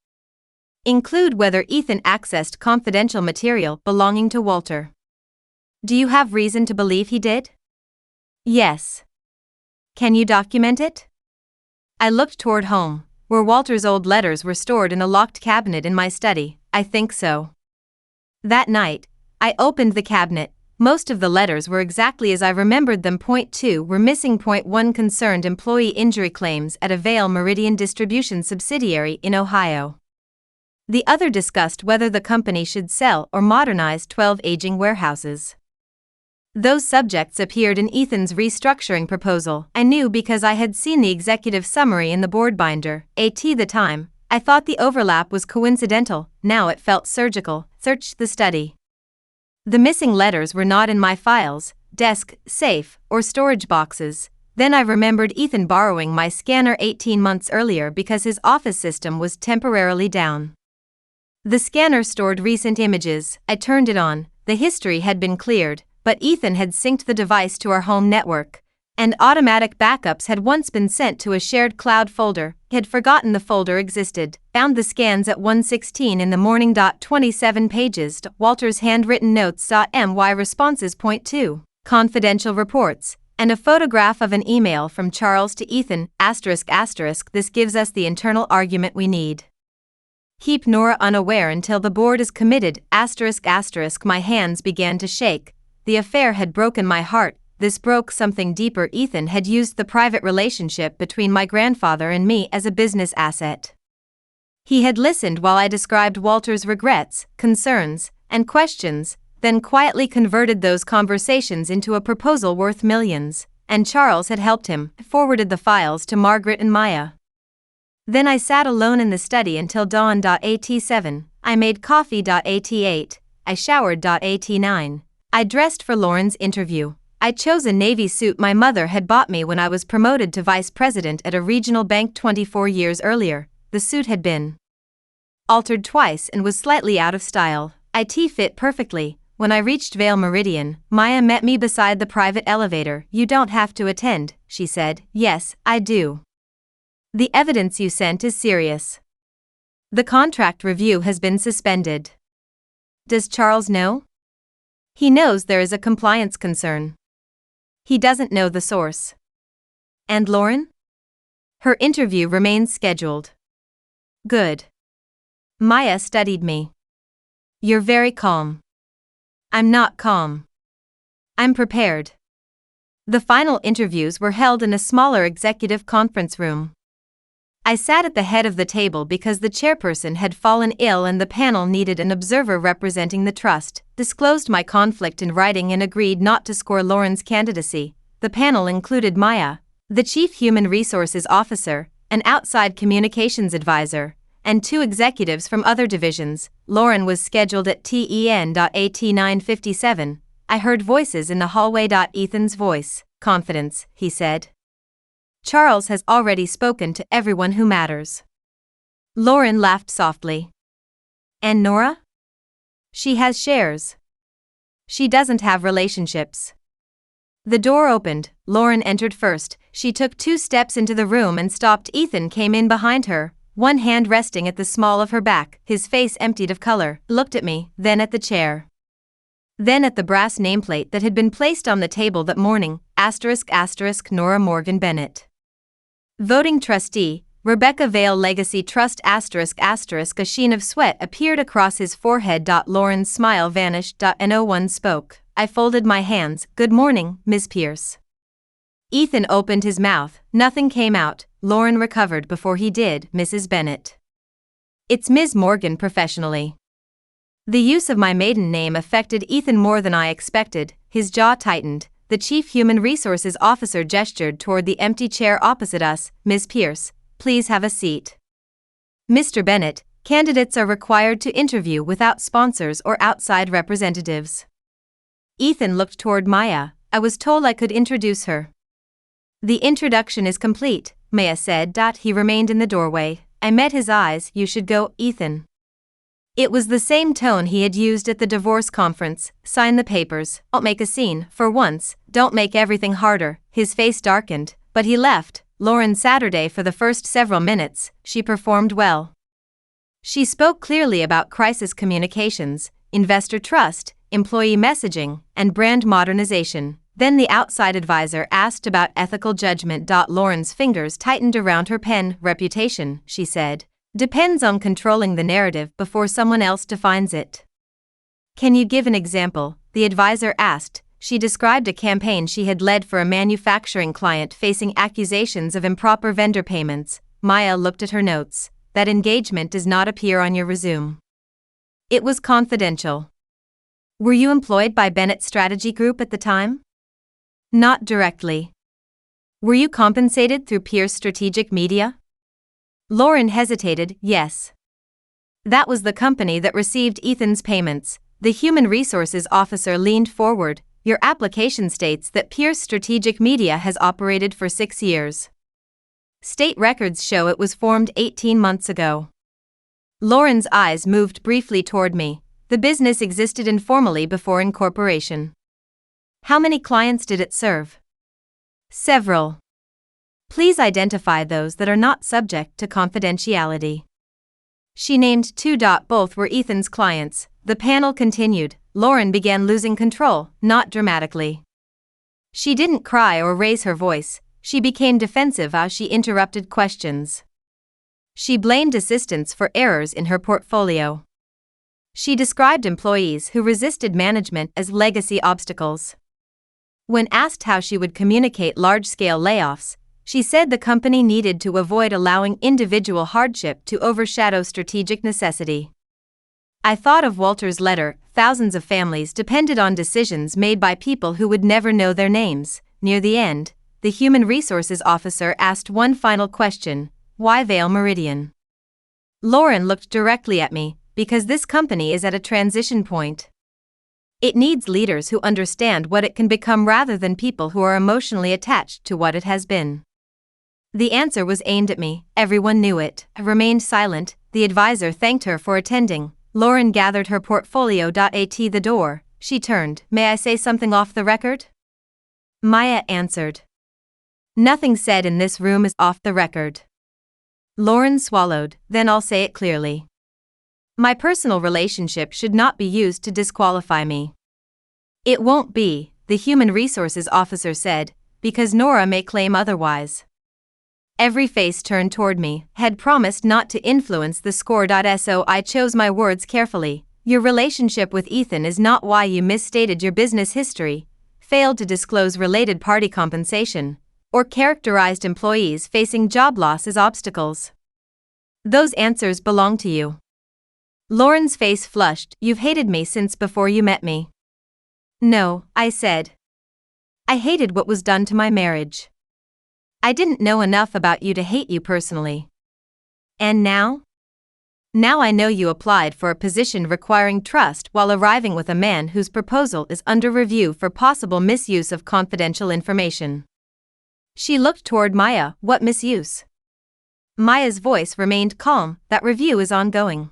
Include whether Ethan accessed confidential material belonging to Walter. Do you have reason to believe he did? Yes. Can you document it? I looked toward home, where Walter's old letters were stored in a locked cabinet in my study. I think so. That night, I opened the cabinet. Most of the letters were exactly as I remembered them. Point 2 were missing. Point 1 concerned employee injury claims at a Vail Meridian Distribution subsidiary in Ohio. The other discussed whether the company should sell or modernize 12 aging warehouses. Those subjects appeared in Ethan's restructuring proposal. I knew because I had seen the executive summary in the board binder. At the time, I thought the overlap was coincidental. Now it felt surgical. Searched the study. The missing letters were not in my files, desk, safe, or storage boxes. Then I remembered Ethan borrowing my scanner 18 months earlier because his office system was temporarily down. The scanner stored recent images. I turned it on. The history had been cleared, but Ethan had synced the device to our home network, and automatic backups had once been sent to a shared cloud folder. He had forgotten the folder existed. Found the scans at 1:16 in the morning. 27 pages. Walter's handwritten notes. My responses. Point 2. Confidential reports, and a photograph of an email from Charles to Ethan. ***. This gives us the internal argument we need. Keep Nora unaware until the board is committed. ***. My hands began to shake. The affair had broken my heart. This broke something deeper. Ethan had used the private relationship between my grandfather and me as a business asset. He had listened while I described Walter's regrets, concerns, and questions, then quietly converted those conversations into a proposal worth millions, and Charles had helped him. Forwarded the files to Margaret and Maya. Then I sat alone in the study until dawn. At 7, I made coffee. At 8, I showered. At 9, I dressed for Lauren's interview. I chose a navy suit my mother had bought me when I was promoted to vice president at a regional bank 24 years earlier. The suit had been altered twice and was slightly out of style. It fit perfectly. When I reached Vail Meridian, Maya met me beside the private elevator. You don't have to attend, she said. Yes, I do. The evidence you sent is serious. The contract review has been suspended. Does Charles know? He knows there is a compliance concern. He doesn't know the source. And Lauren? Her interview remains scheduled. Good. Maya studied me. You're very calm. I'm not calm. I'm prepared. The final interviews were held in a smaller executive conference room. I sat at the head of the table because the chairperson had fallen ill and the panel needed an observer representing the trust. Disclosed my conflict in writing and agreed not to score Lauren's candidacy. The panel included Maya, the chief human resources officer, an outside communications advisor, and 2 executives from other divisions. Lauren was scheduled at 9:57. I heard voices in the hallway. Ethan's voice. Confidence, he said. Charles has already spoken to everyone who matters. Lauren laughed softly. And Nora? She has shares. She doesn't have relationships. The door opened. Lauren entered first. She took 2 steps into the room and stopped. Ethan came in behind her, one hand resting at the small of her back, his face emptied of color, looked at me, then at the chair. Then at the brass nameplate that had been placed on the table that morning, ***, Nora Morgan Bennett. Voting trustee, Rebecca Vail Legacy Trust ***. A sheen of sweat appeared across his forehead. Lauren's smile vanished. No one spoke. I folded my hands. Good morning, Ms. Pierce. Ethan opened his mouth. Nothing came out. Lauren recovered before he did. Mrs. Bennett. It's Ms. Morgan professionally. The use of my maiden name affected Ethan more than I expected. His jaw tightened. The chief human resources officer gestured toward the empty chair opposite us. Ms. Pierce, please have a seat. Mr. Bennett, Candidates are required to interview without sponsors or outside representatives. Ethan looked toward Maya. I was told I could introduce her. The introduction is complete, Maya said. He remained in the doorway. I met his eyes. You should go, Ethan. It was the same tone he had used at the divorce conference. Sign the papers. Don't make a scene, for once. Don't make everything harder. His face darkened, but he left. Lauren Saturday for the first several minutes, she performed well. She spoke clearly about crisis communications, investor trust, employee messaging, and brand modernization. Then the outside advisor asked about ethical judgment. Lauren's fingers tightened around her pen. Reputation, she said, depends on controlling the narrative before someone else defines it. Can you give an example? The advisor asked. She described a campaign she had led for a manufacturing client facing accusations of improper vendor payments. Maya looked at her notes. That engagement does not appear on your resume. It was confidential. Were you employed by Bennett Strategy Group at the time? Not directly. Were you compensated through Pierce Strategic Media? Lauren hesitated. Yes. That was the company that received Ethan's payments. The human resources officer leaned forward. Your application states that Pierce Strategic Media has operated for 6 years. State records show it was formed 18 months ago. Lauren's eyes moved briefly toward me. The business existed informally before incorporation. How many clients did it serve? Several. Please identify those that are not subject to confidentiality. She named 2. Both were Ethan's clients. The panel continued. Lauren began losing control, not dramatically. She didn't cry or raise her voice. She became defensive as she interrupted questions. She blamed assistants for errors in her portfolio. She described employees who resisted management as legacy obstacles. When asked how she would communicate large-scale layoffs, she said the company needed to avoid allowing individual hardship to overshadow strategic necessity. I thought of Walter's letter. Thousands of families depended on decisions made by people who would never know their names. Near the end, the human resources officer asked one final question. Why Vale Meridian? Lauren looked directly at me. Because this company is at a transition point. It needs leaders who understand what it can become rather than people who are emotionally attached to what it has been. The answer was aimed at me. Everyone knew it. I remained silent. The advisor thanked her for attending. Lauren gathered her portfolio. At the door, she turned. May I say something off the record? Maya answered. Nothing said in this room is off the record. Lauren swallowed. Then I'll say it clearly. My personal relationship should not be used to disqualify me. It won't be, the human resources officer said, because Nora may claim otherwise. Every face turned toward me. Had promised not to influence the score. So I chose my words carefully. Your relationship with Ethan is not why you misstated your business history, failed to disclose related party compensation, or characterized employees facing job loss as obstacles. Those answers belong to you. Lauren's face flushed. You've hated me since before you met me. No, I said. I hated what was done to my marriage. I didn't know enough about you to hate you personally. And now? Now I know you applied for a position requiring trust while arriving with a man whose proposal is under review for possible misuse of confidential information. She looked toward Maya. What misuse? Maya's voice remained calm. That review is ongoing.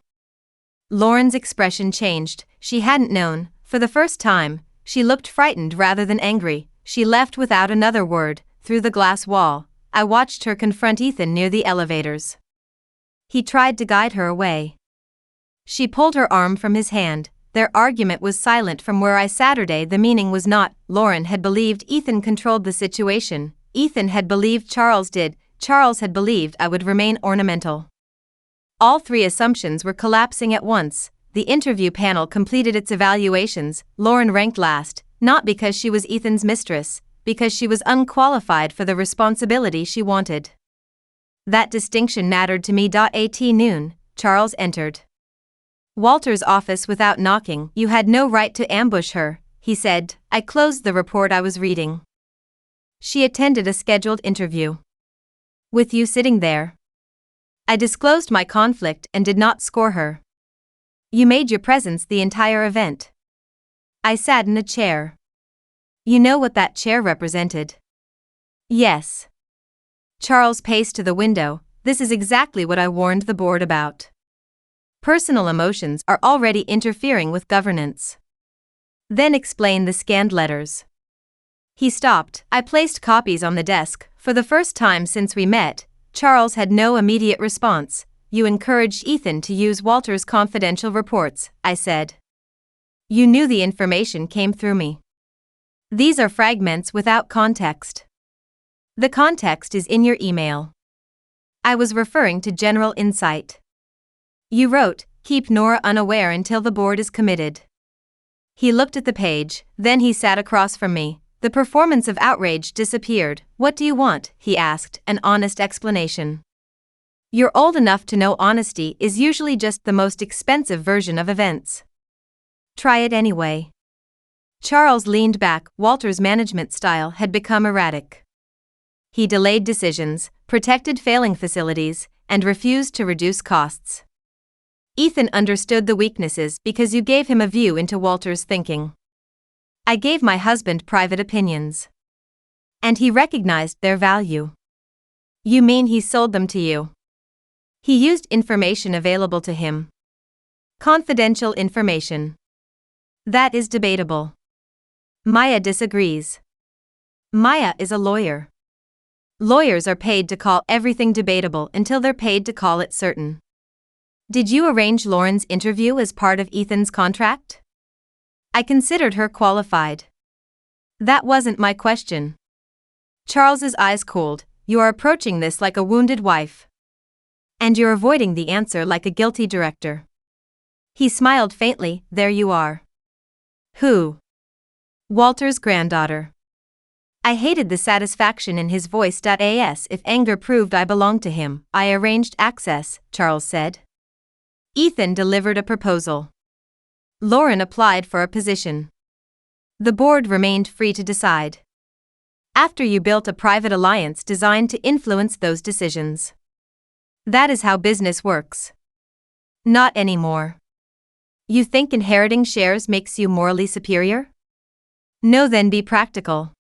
Lauren's expression changed. She hadn't known. For the first time, she looked frightened rather than angry. She left without another word. Through the glass wall, I watched her confront Ethan near the elevators. He tried to guide her away. She pulled her arm from his hand. Their argument was silent from where I Saturday. The meaning was not. Lauren had believed Ethan controlled the situation. Ethan had believed Charles did. Charles had believed I would remain ornamental. All 3 assumptions were collapsing at once. The interview panel completed its evaluations. Lauren ranked last, not because she was Ethan's mistress, because she was unqualified for the responsibility she wanted. That distinction mattered to me. At noon, Charles entered Walter's office without knocking. You had no right to ambush her, he said. I closed the report I was reading. She attended a scheduled interview. With you sitting there? I disclosed my conflict and did not score her. You made your presence the entire event. I sat in a chair. You know what that chair represented? Yes. Charles paced to the window. This is exactly what I warned the board about. Personal emotions are already interfering with governance. Then explain the scanned letters. He stopped. I placed copies on the desk. For the first time since we met, Charles had no immediate response. You encouraged Ethan to use Walter's confidential reports, I said. You knew the information came through me. These are fragments without context. The context is in your email. I was referring to general insight. You wrote, keep Nora unaware until the board is committed. He looked at the page, then he sat across from me. The performance of outrage disappeared. What do you want? He asked, an honest explanation. You're old enough to know honesty is usually just the most expensive version of events. Try it anyway. Charles leaned back. Walter's management style had become erratic. He delayed decisions, protected failing facilities, and refused to reduce costs. Ethan understood the weaknesses because you gave him a view into Walter's thinking. I gave my husband private opinions. And he recognized their value. You mean he sold them to you? He used information available to him. Confidential information. That is debatable. Maya disagrees. Maya is a lawyer. Lawyers are paid to call everything debatable until they're paid to call it certain. Did you arrange Lauren's interview as part of Ethan's contract? I considered her qualified. That wasn't my question. Charles's eyes cooled. You are approaching this like a wounded wife. And you're avoiding the answer like a guilty director. He smiled faintly. There you are. Who? Walter's granddaughter. I hated the satisfaction in his voice. As if anger proved I belonged to him. I arranged access, Charles said. Ethan delivered a proposal. Lauren applied for a position. The board remained free to decide. After you built a private alliance designed to influence those decisions. That is how business works. Not anymore. You think inheriting shares makes you morally superior? No, then be practical.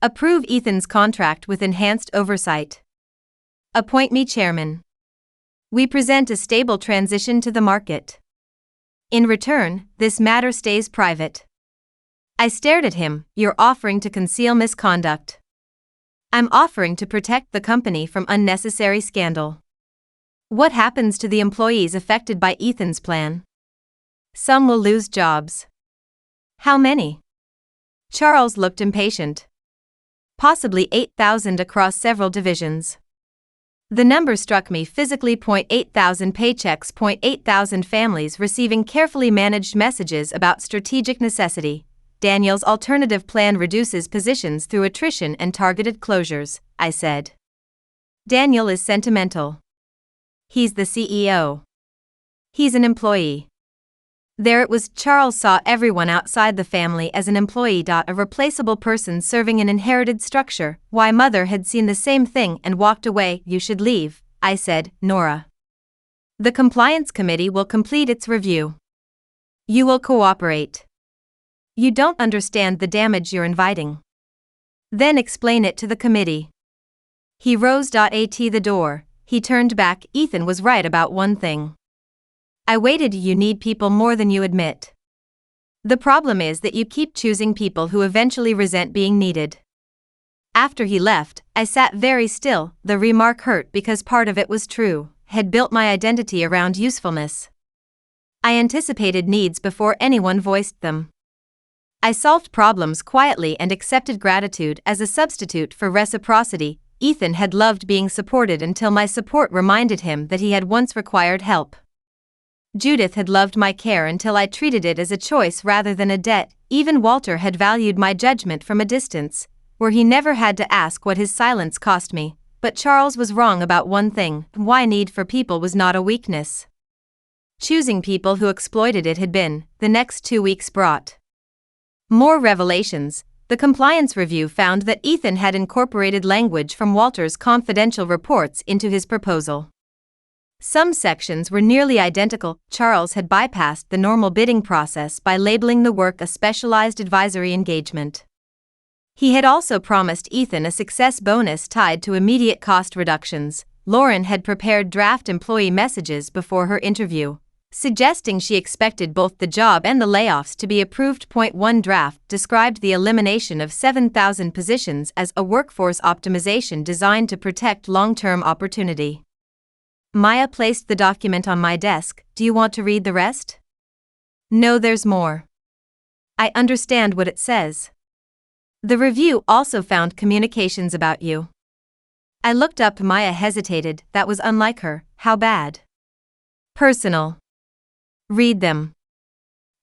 Approve Ethan's contract with enhanced oversight. Appoint me chairman. We present a stable transition to the market. In return, this matter stays private. I stared at him. You're offering to conceal misconduct. I'm offering to protect the company from unnecessary scandal. What happens to the employees affected by Ethan's plan? Some will lose jobs. How many? Charles looked impatient. Possibly 8,000 across several divisions. The number struck me physically. 8,000 paychecks. 8,000 families receiving carefully managed messages about strategic necessity. Daniel's alternative plan reduces positions through attrition and targeted closures, I said. Daniel is sentimental. He's the CEO. He's an employee. There it was. Charles saw everyone outside the family as an employee. A replaceable person serving an inherited structure. Why, mother had seen the same thing and walked away. You should leave, I said, Nora. The compliance committee will complete its review. You will cooperate. You don't understand the damage you're inviting. Then explain it to the committee. He rose. At the door, he turned back. Ethan was right about one thing. I waited. You need people more than you admit. The problem is that you keep choosing people who eventually resent being needed. After he left, I sat very still. The remark hurt because part of it was true. Had built my identity around usefulness. I anticipated needs before anyone voiced them. I solved problems quietly and accepted gratitude as a substitute for reciprocity. Ethan had loved being supported until my support reminded him that he had once required help. Judith had loved my care until I treated it as a choice rather than a debt. Even Walter had valued my judgment from a distance, where he never had to ask what his silence cost me. But Charles was wrong about one thing. Why need for people was not a weakness. Choosing people who exploited it had been. The next 2 weeks brought more revelations. The compliance review found that Ethan had incorporated language from Walter's confidential reports into his proposal. Some sections were nearly identical. Charles had bypassed the normal bidding process by labeling the work a specialized advisory engagement. He had also promised Ethan a success bonus tied to immediate cost reductions. Lauren had prepared draft employee messages before her interview, suggesting she expected both the job and the layoffs to be approved. Point 1 draft described the elimination of 7,000 positions as a workforce optimization designed to protect long-term opportunity. Maya placed the document on my desk. Do you want to read the rest? No, there's more. I understand what it says. The review also found communications about you. I looked up. Maya hesitated. That was unlike her. How bad? Personal. Read them.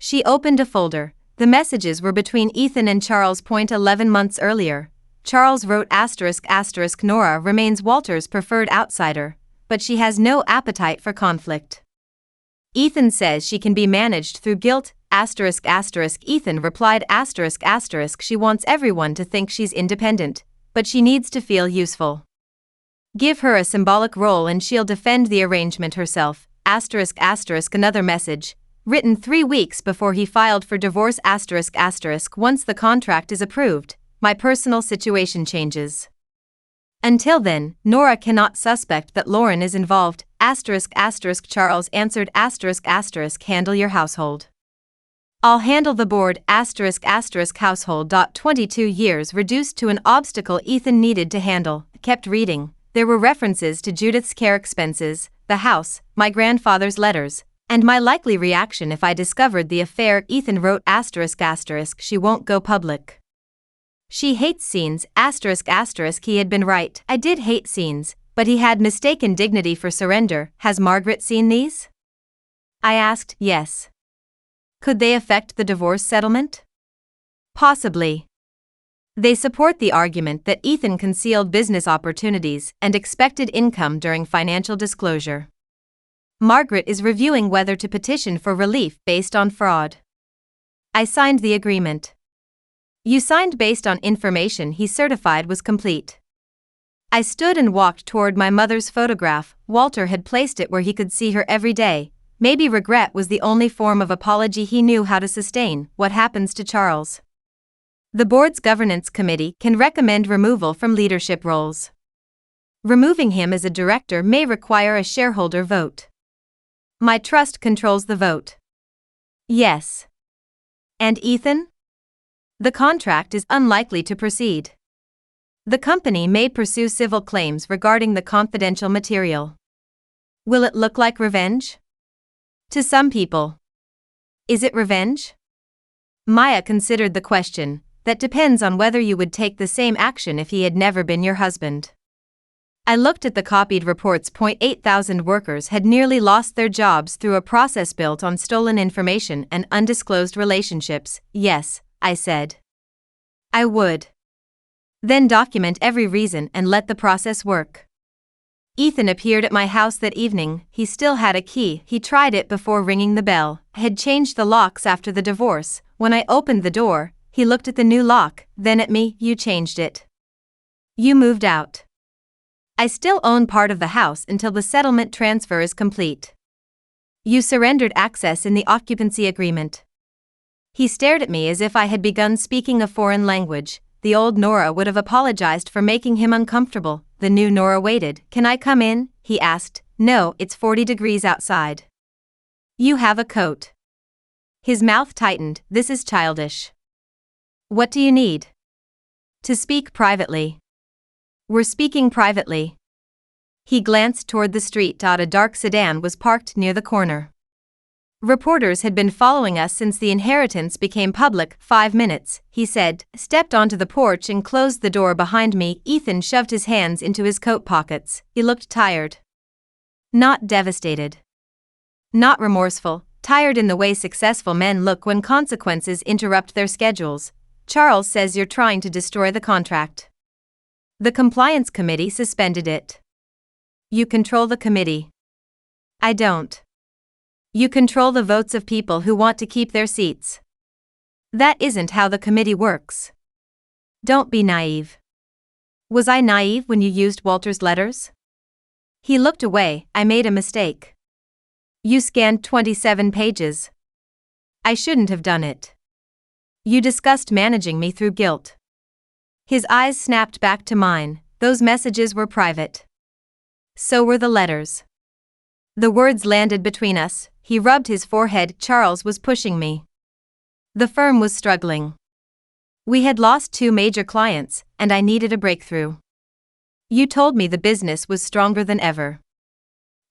She opened a folder. The messages were between Ethan and Charles. 11 months earlier, Charles wrote **** Nora remains Walter's preferred outsider, but she has no appetite for conflict. Ethan says she can be managed through guilt, ****. Ethan replied ****. She wants everyone to think she's independent, but she needs to feel useful. Give her a symbolic role and she'll defend the arrangement herself. ****. Another message, written 3 weeks before he filed for divorce ****. Once the contract is approved, my personal situation changes. Until then, Nora cannot suspect that Lauren is involved. ****. Charles answered ****. Handle your household. I'll handle the board ****. Household. 22 reduced to an obstacle Ethan needed to handle. Kept reading. There were references to Judith's care expenses, the house, my grandfather's letters, and my likely reaction if I discovered the affair. Ethan wrote ****. She won't go public. She hates scenes ****. He had been right. I did hate scenes, but he had mistaken dignity for surrender. Has Margaret seen these? I asked. Yes. Could they affect the divorce settlement? Possibly. They support the argument that Ethan concealed business opportunities and expected income during financial disclosure. Margaret is reviewing whether to petition for relief based on fraud. I signed the agreement. You signed based on information he certified was complete. I stood and walked toward my mother's photograph. Walter had placed it where he could see her every day. Maybe regret was the only form of apology he knew how to sustain. What happens to Charles? The board's governance committee can recommend removal from leadership roles. Removing him as a director may require a shareholder vote. My trust controls the vote. Yes. And Ethan? The contract is unlikely to proceed. The company may pursue civil claims regarding the confidential material. Will it look like revenge? To some people. Is it revenge? Maya considered the question. That depends on whether you would take the same action if he had never been your husband. I looked at the copied reports. 8,000 workers had nearly lost their jobs through a process built on stolen information and undisclosed relationships. Yes, I said. I would. Then document every reason and let the process work. Ethan appeared at my house that evening. He still had a key. He tried it before ringing the bell. I had changed the locks after the divorce. When I opened the door, he looked at the new lock, then at me. You changed it. You moved out. I still own part of the house until the settlement transfer is complete. You surrendered access in the occupancy agreement. He stared at me as if I had begun speaking a foreign language. The old Nora would have apologized for making him uncomfortable. The new Nora waited. Can I come in? He asked. No, it's 40 degrees outside. You have a coat. His mouth tightened. This is childish. What do you need? To speak privately. We're speaking privately. He glanced toward the street. A dark sedan was parked near the corner. Reporters had been following us since the inheritance became public. 5 minutes, he said, stepped onto the porch and closed the door behind me. Ethan shoved his hands into his coat pockets. He looked tired. Not devastated. Not remorseful, tired in the way successful men look when consequences interrupt their schedules. Charles says you're trying to destroy the contract. The compliance committee suspended it. You control the committee. I don't. You control the votes of people who want to keep their seats. That isn't how the committee works. Don't be naive. Was I naive when you used Walter's letters? He looked away. I made a mistake. You scanned 27 pages. I shouldn't have done it. You discussed managing me through guilt. His eyes snapped back to mine. Those messages were private. So were the letters. The words landed between us. He rubbed his forehead. Charles was pushing me. The firm was struggling. We had lost 2 major clients, and I needed a breakthrough. You told me the business was stronger than ever.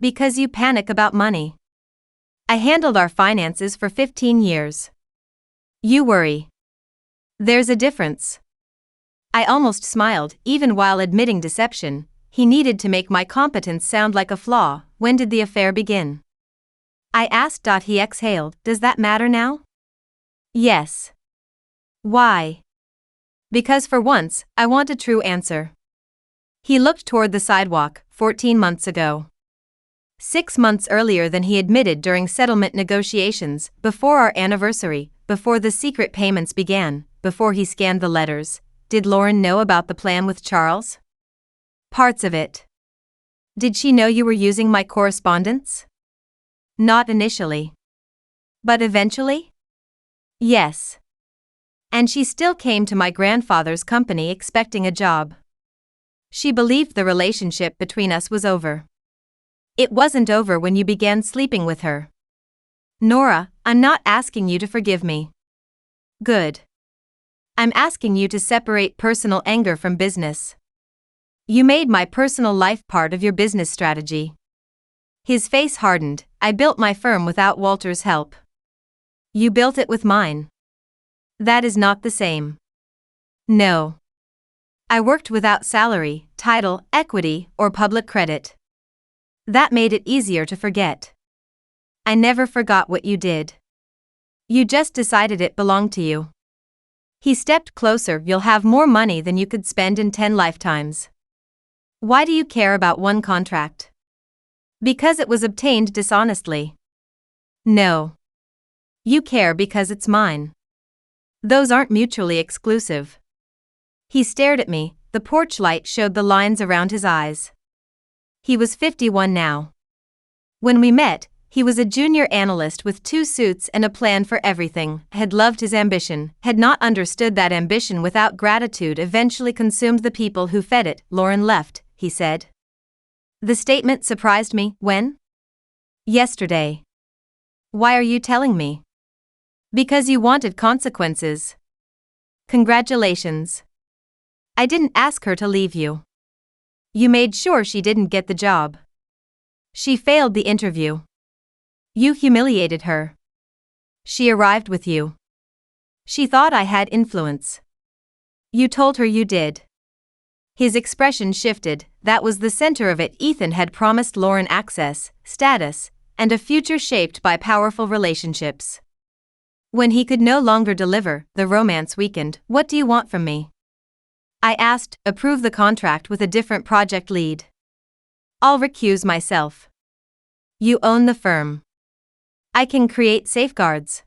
Because you panic about money. I handled our finances for 15 years. You worry. There's a difference. I almost smiled, even while admitting deception. He needed to make my competence sound like a flaw. When did the affair begin? I asked. He exhaled. Does that matter now? Yes. Why? Because for once, I want a true answer. He looked toward the sidewalk. 14 months ago. 6 months earlier than he admitted during settlement negotiations, before our anniversary, before the secret payments began, before he scanned the letters. Did Lauren know about the plan with Charles? Parts of it. Did she know you were using my correspondence? Not initially. But eventually? Yes. And she still came to my grandfather's company expecting a job. She believed the relationship between us was over. It wasn't over when you began sleeping with her. Nora, I'm not asking you to forgive me. Good. I'm asking you to separate personal anger from business. You made my personal life part of your business strategy. His face hardened. I built my firm without Walter's help. You built it with mine. That is not the same. No. I worked without salary, title, equity, or public credit. That made it easier to forget. I never forgot what you did. You just decided it belonged to you. He stepped closer. You'll have more money than you could spend in 10 lifetimes. Why do you care about one contract? Because it was obtained dishonestly. No. You care because it's mine. Those aren't mutually exclusive. He stared at me. The porch light showed the lines around his eyes. He was 51 now. When we met, he was a junior analyst with 2 suits and a plan for everything. Had loved his ambition, had not understood that ambition without gratitude eventually consumed the people who fed it. Lauren left, he said. The statement surprised me. When? Yesterday. Why are you telling me? Because you wanted consequences. Congratulations. I didn't ask her to leave you. You made sure she didn't get the job. She failed the interview. You humiliated her. She arrived with you. She thought I had influence. You told her you did. His expression shifted. That was the center of it. Ethan had promised Lauren access, status, and a future shaped by powerful relationships. When he could no longer deliver, the romance weakened. What do you want from me? I asked. Approve the contract with a different project lead. I'll recuse myself. You own the firm. I can create safeguards.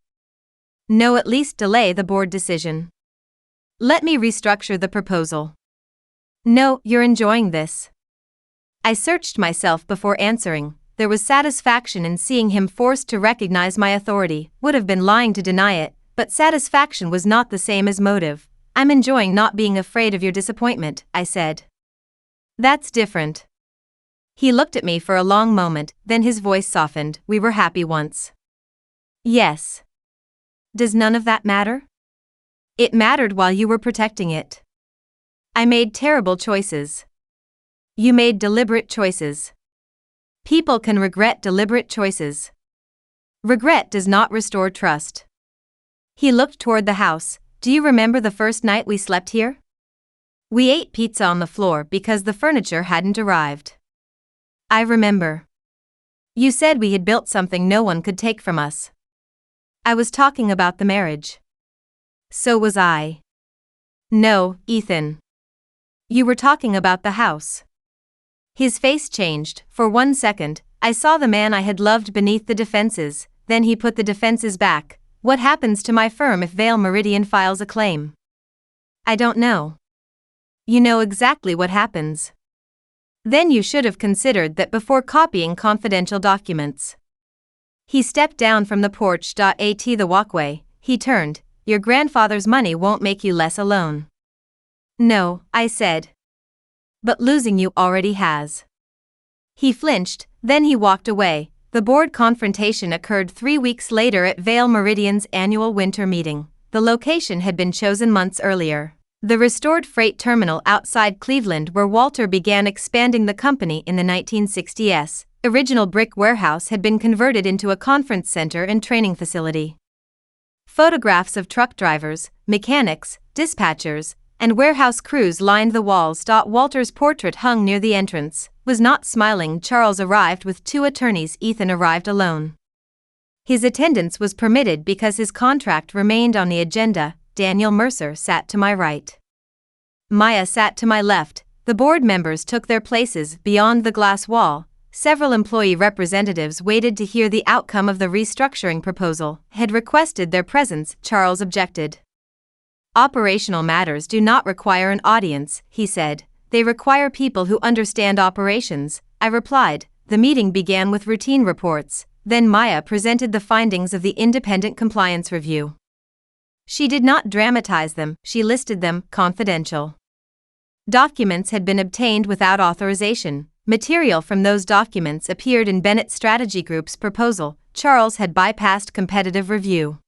No, at least delay the board decision. Let me restructure the proposal. No, you're enjoying this. I searched myself before answering. There was satisfaction in seeing him forced to recognize my authority. Would have been lying to deny it, but satisfaction was not the same as motive. I'm enjoying not being afraid of your disappointment, I said. That's different. He looked at me for a long moment, then his voice softened. We were happy once. Yes. Does none of that matter? It mattered while you were protecting it. I made terrible choices. You made deliberate choices. People can regret deliberate choices. Regret does not restore trust. He looked toward the house. Do you remember the first night we slept here? We ate pizza on the floor because the furniture hadn't arrived. I remember. You said we had built something no one could take from us. I was talking about the marriage. So was I. No, Ethan. You were talking about the house. His face changed. For 1 second, I saw the man I had loved beneath the defenses. Then he put the defenses back. What happens to my firm if Vale Meridian files a claim? I don't know. You know exactly what happens. Then you should have considered that before copying confidential documents. He stepped down from the porch. At the walkway, he turned. Your grandfather's money won't make you less alone. No, I said. But losing you already has. He flinched, then he walked away. The board confrontation occurred 3 weeks later at Vale Meridian's annual winter meeting. The location had been chosen months earlier. The restored freight terminal outside Cleveland, where Walter began expanding the company in the 1960s. Original brick warehouse had been converted into a conference center and training facility. Photographs of truck drivers, mechanics, dispatchers, and warehouse crews lined the walls. Walter's portrait hung near the entrance. Was not smiling. Charles arrived with 2 attorneys. Ethan arrived alone. His attendance was permitted because his contract remained on the agenda. Daniel Mercer sat to my right. Maya sat to my left. The board members took their places beyond the glass wall. Several employee representatives waited to hear the outcome of the restructuring proposal. Had requested their presence. Charles objected. Operational matters do not require an audience, he said. They require people who understand operations, I replied. The meeting began with routine reports. Then Maya presented the findings of the independent compliance review. She did not dramatize them, she listed them, confidential. Documents had been obtained without authorization. Material from those documents appeared in Bennett Strategy Group's proposal. Charles had bypassed competitive review.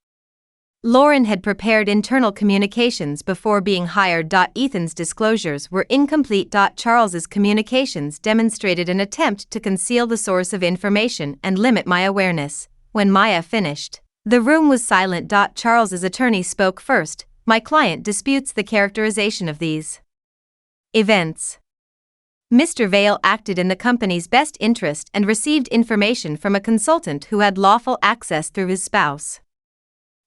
Lauren had prepared internal communications before being hired. Ethan's disclosures were incomplete. Charles's communications demonstrated an attempt to conceal the source of information and limit my awareness. When Maya finished, the room was silent. Charles's attorney spoke first. My client disputes the characterization of these events. Mr. Vale acted in the company's best interest and received information from a consultant who had lawful access through his spouse.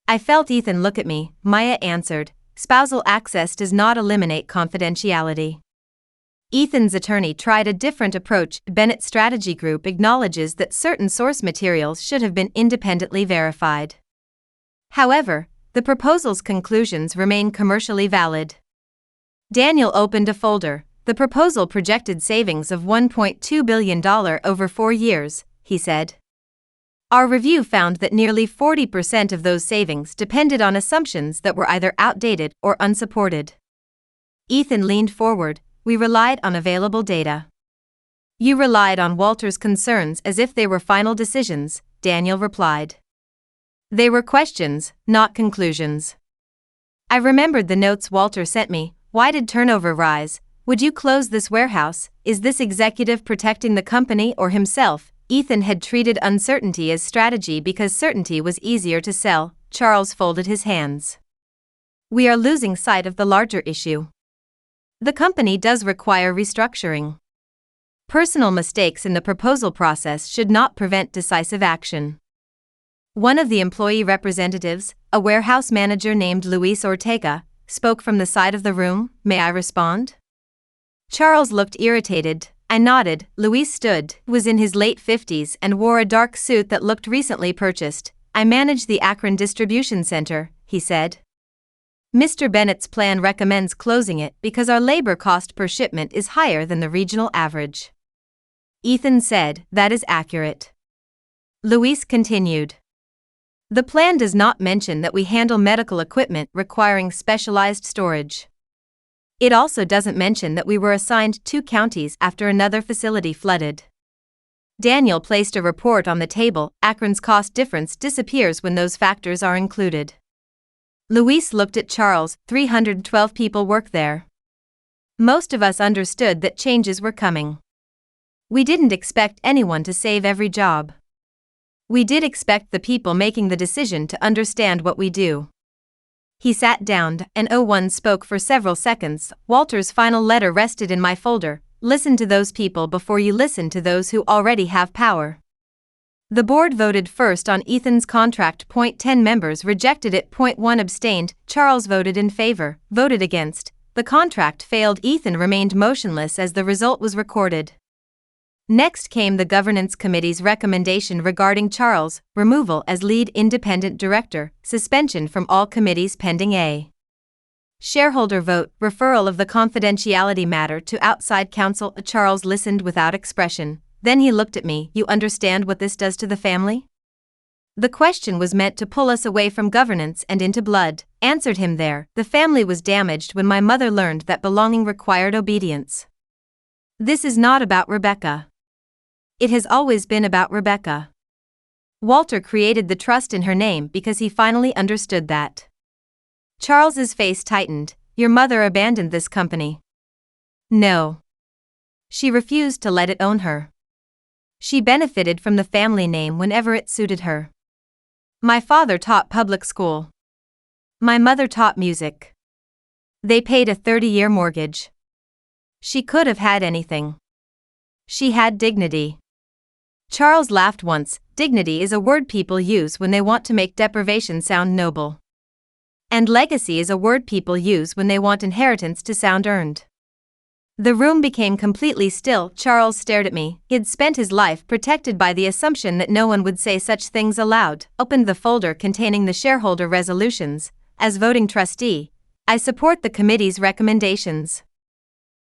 I felt Ethan look at me. Maya answered, spousal access does not eliminate confidentiality. Ethan's attorney tried a different approach. Bennett Strategy Group acknowledges that certain source materials should have been independently verified. However, the proposal's conclusions remain commercially valid. Daniel opened a folder. The proposal projected savings of $1.2 billion over 4 years, he said. Our review found that nearly 40% of those savings depended on assumptions that were either outdated or unsupported. Ethan leaned forward. We relied on available data. You relied on Walter's concerns as if they were final decisions, Daniel replied. They were questions, not conclusions. I remembered the notes Walter sent me. Why did turnover rise? Would you close this warehouse? Is this executive protecting the company or himself? Ethan had treated uncertainty as strategy because certainty was easier to sell. Charles folded his hands. We are losing sight of the larger issue. The company does require restructuring. Personal mistakes in the proposal process should not prevent decisive action. One of the employee representatives, a warehouse manager named Luis Ortega, spoke from the side of the room. May I respond? Charles looked irritated. I nodded. Luis stood, was in his late 50s and wore a dark suit that looked recently purchased. I manage the Akron Distribution Center, he said. Mr. Bennett's plan recommends closing it because our labor cost per shipment is higher than the regional average. Ethan said, that is accurate. Luis continued. The plan does not mention that we handle medical equipment requiring specialized storage. It also doesn't mention that we were assigned 2 counties after another facility flooded. Daniel placed a report on the table. Akron's cost difference disappears when those factors are included. Luis looked at Charles. 312 people work there. Most of us understood that changes were coming. We didn't expect anyone to save every job. We did expect the people making the decision to understand what we do. He sat down, and O1 spoke for several seconds. Walter's final letter rested in my folder. Listen to those people before you listen to those who already have power. The board voted first on Ethan's contract. 10 members rejected it. 1 abstained. Charles voted in favor, voted against. The contract failed. Ethan remained motionless as the result was recorded. Next came the governance committee's recommendation regarding Charles' removal as lead independent director, suspension from all committees pending a Shareholder vote, referral of the confidentiality matter to outside counsel. Charles listened without expression. Then he looked at me. You understand what this does to the family? The question was meant to pull us away from governance and into blood. Answered him there. The family was damaged when my mother learned that belonging required obedience. This is not about Rebecca. It has always been about Rebecca. Walter created the trust in her name because he finally understood that. Charles's face tightened. Your mother abandoned this company. No. She refused to let it own her. She benefited from the family name whenever it suited her. My father taught public school. My mother taught music. They paid a 30-year mortgage. She could have had anything. She had dignity. Charles laughed once. Dignity is a word people use when they want to make deprivation sound noble. And legacy is a word people use when they want inheritance to sound earned. The room became completely still. Charles stared at me. He'd spent his life protected by the assumption that no one would say such things aloud. Opened the folder containing the shareholder resolutions. As voting trustee, I support the committee's recommendations.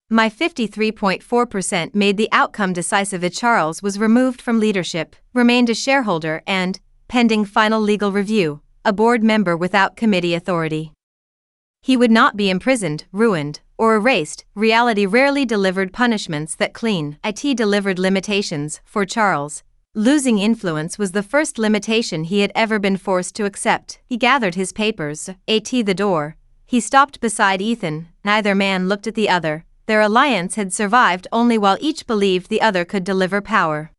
My 53.4% made the outcome decisive. Charles was removed from leadership, remained a shareholder and, pending final legal review, a board member without committee authority. He would not be imprisoned, ruined, or erased. Reality rarely delivered punishments that clean. It delivered limitations. For Charles, losing influence was the first limitation he had ever been forced to accept. He gathered his papers. The door. He stopped beside Ethan. Neither man looked at the other. Their alliance had survived only while each believed the other could deliver power.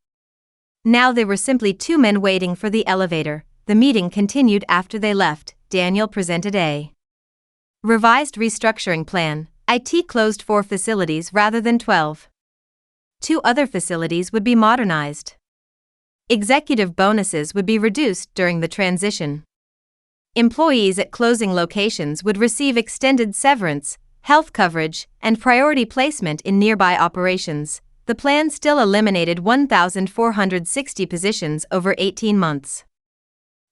Now they were simply two men waiting for the elevator. The meeting continued after they left. Daniel presented a revised restructuring plan. IT closed 4 facilities rather than 12. 2 other facilities would be modernized. Executive bonuses would be reduced during the transition. Employees at closing locations would receive extended severance, health coverage, and priority placement in nearby operations. The plan still eliminated 1,460 positions over 18 months.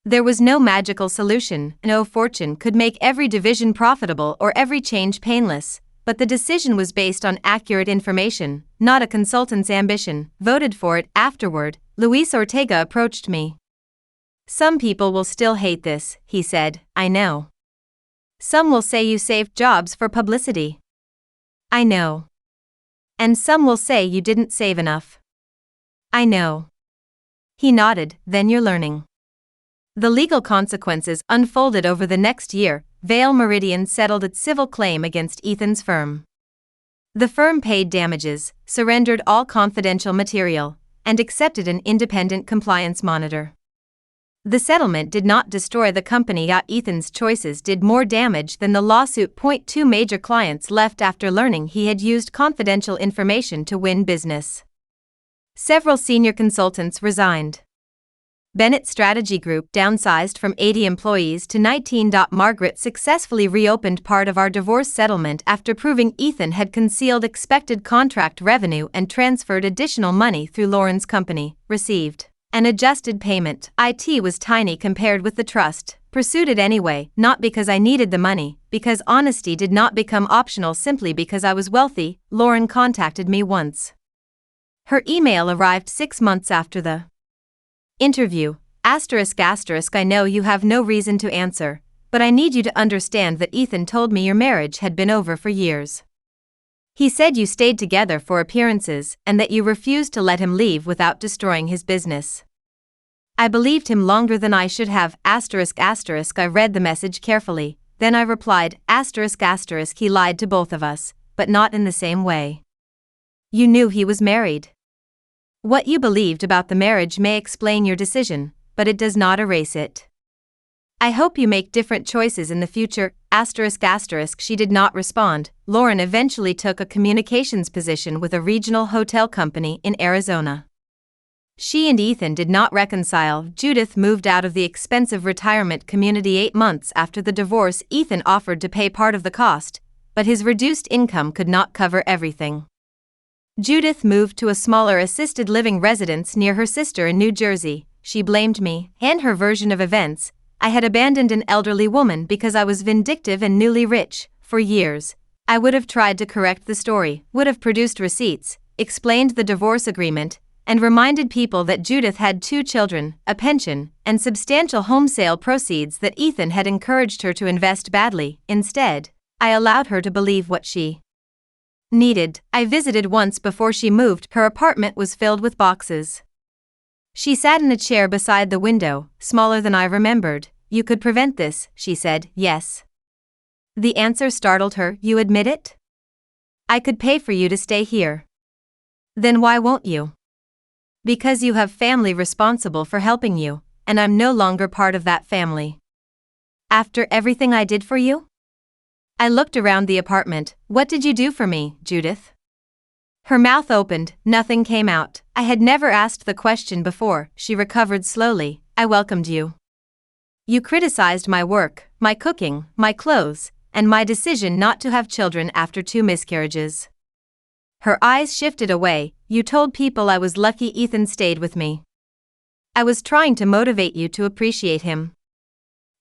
There was no magical solution. No fortune could make every division profitable or every change painless, but the decision was based on accurate information, not a consultant's ambition. Voted for it. Afterward, Luis Ortega approached me. Some people will still hate this, he said. I know. Some will say you saved jobs for publicity. I know. And some will say you didn't save enough. I know. He nodded. Then you're learning. The legal consequences unfolded over the next year. Vale Meridian settled its civil claim against Ethan's firm. The firm paid damages, surrendered all confidential material, and accepted an independent compliance monitor. The settlement did not destroy the company. Ethan's choices did more damage than the lawsuit. 2 major clients left after learning he had used confidential information to win business. Several senior consultants resigned. Bennett Strategy Group downsized from 80 employees to 19. Margaret successfully reopened part of our divorce settlement after proving Ethan had concealed expected contract revenue and transferred additional money through Lauren's company. Received an adjusted payment. IT was tiny compared with the trust. Pursued it anyway, not because I needed the money, because honesty did not become optional simply because I was wealthy. Lauren contacted me once. Her email arrived 6 months after the interview. ***, I know you have no reason to answer, but I need you to understand that Ethan told me your marriage had been over for years. He said you stayed together for appearances and that you refused to let him leave without destroying his business. I believed him longer than I should have. ***, I read the message carefully, then I replied, ***, he lied to both of us, but not in the same way. You knew he was married. What you believed about the marriage may explain your decision, but it does not erase it. I hope you make different choices in the future. ***, she did not respond. Lauren eventually took a communications position with a regional hotel company in Arizona. She and Ethan did not reconcile. Judith moved out of the expensive retirement community 8 months after the divorce. Ethan offered to pay part of the cost, but his reduced income could not cover everything. Judith moved to a smaller assisted living residence near her sister in New Jersey. She blamed me, and her version of events. I had abandoned an elderly woman because I was vindictive and newly rich. For years, I would have tried to correct the story, would have produced receipts, explained the divorce agreement, and reminded people that Judith had 2 children, a pension, and substantial home sale proceeds that Ethan had encouraged her to invest badly. Instead, I allowed her to believe what she needed. I visited once before she moved. Her apartment was filled with boxes. She sat in a chair beside the window, smaller than I remembered. You could prevent this, she said. Yes. The answer startled her. You admit it? I could pay for you to stay here. Then why won't you? Because you have family responsible for helping you, and I'm no longer part of that family. After everything I did for you? I looked around the apartment. What did you do for me, Judith? Her mouth opened, nothing came out. I had never asked the question before. She recovered slowly. I welcomed you. You criticized my work, my cooking, my clothes, and my decision not to have children after 2 miscarriages. Her eyes shifted away. You told people I was lucky Ethan stayed with me. I was trying to motivate you to appreciate him.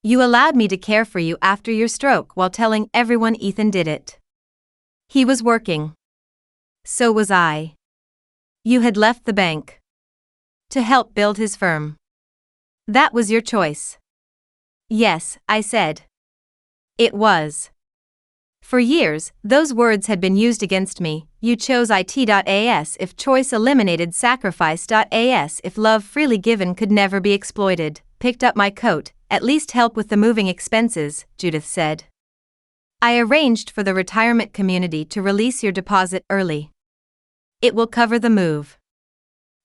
You allowed me to care for you after your stroke while telling everyone Ethan did it. He was working. So was I. You had left the bank to help build his firm. That was your choice. Yes, I said. It was. For years, those words had been used against me. You chose it.as if choice eliminated sacrifice.as if love freely given could never be exploited. Picked up my coat. At least help with the moving expenses, Judith said. I arranged for the retirement community to release your deposit early. It will cover the move.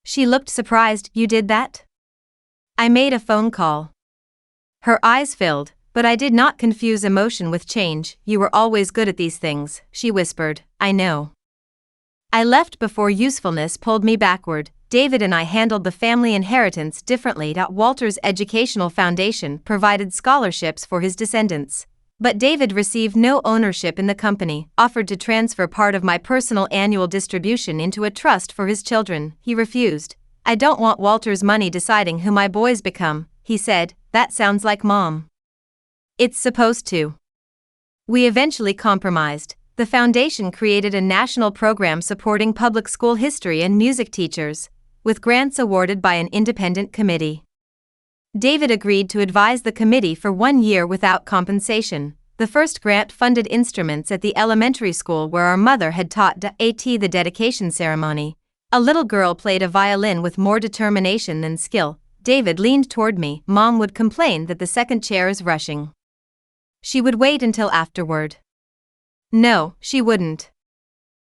She looked surprised. You did that? I made a phone call. Her eyes filled, but I did not confuse emotion with change. You were always good at these things, she whispered. I know. I left before usefulness pulled me backward. David and I handled the family inheritance differently. Walter's educational foundation provided scholarships for his descendants. But David received no ownership in the company, offered to transfer part of my personal annual distribution into a trust for his children. He refused. I don't want Walter's money deciding who my boys become, he said. That sounds like Mom. It's supposed to. We eventually compromised. The foundation created a national program supporting public school history and music teachers, with grants awarded by an independent committee. David agreed to advise the committee for 1 year without compensation. The first grant funded instruments at the elementary school where our mother had taught the dedication ceremony. A little girl played a violin with more determination than skill. David leaned toward me. Mom would complain that the second chair is rushing. She would wait until afterward. No, she wouldn't.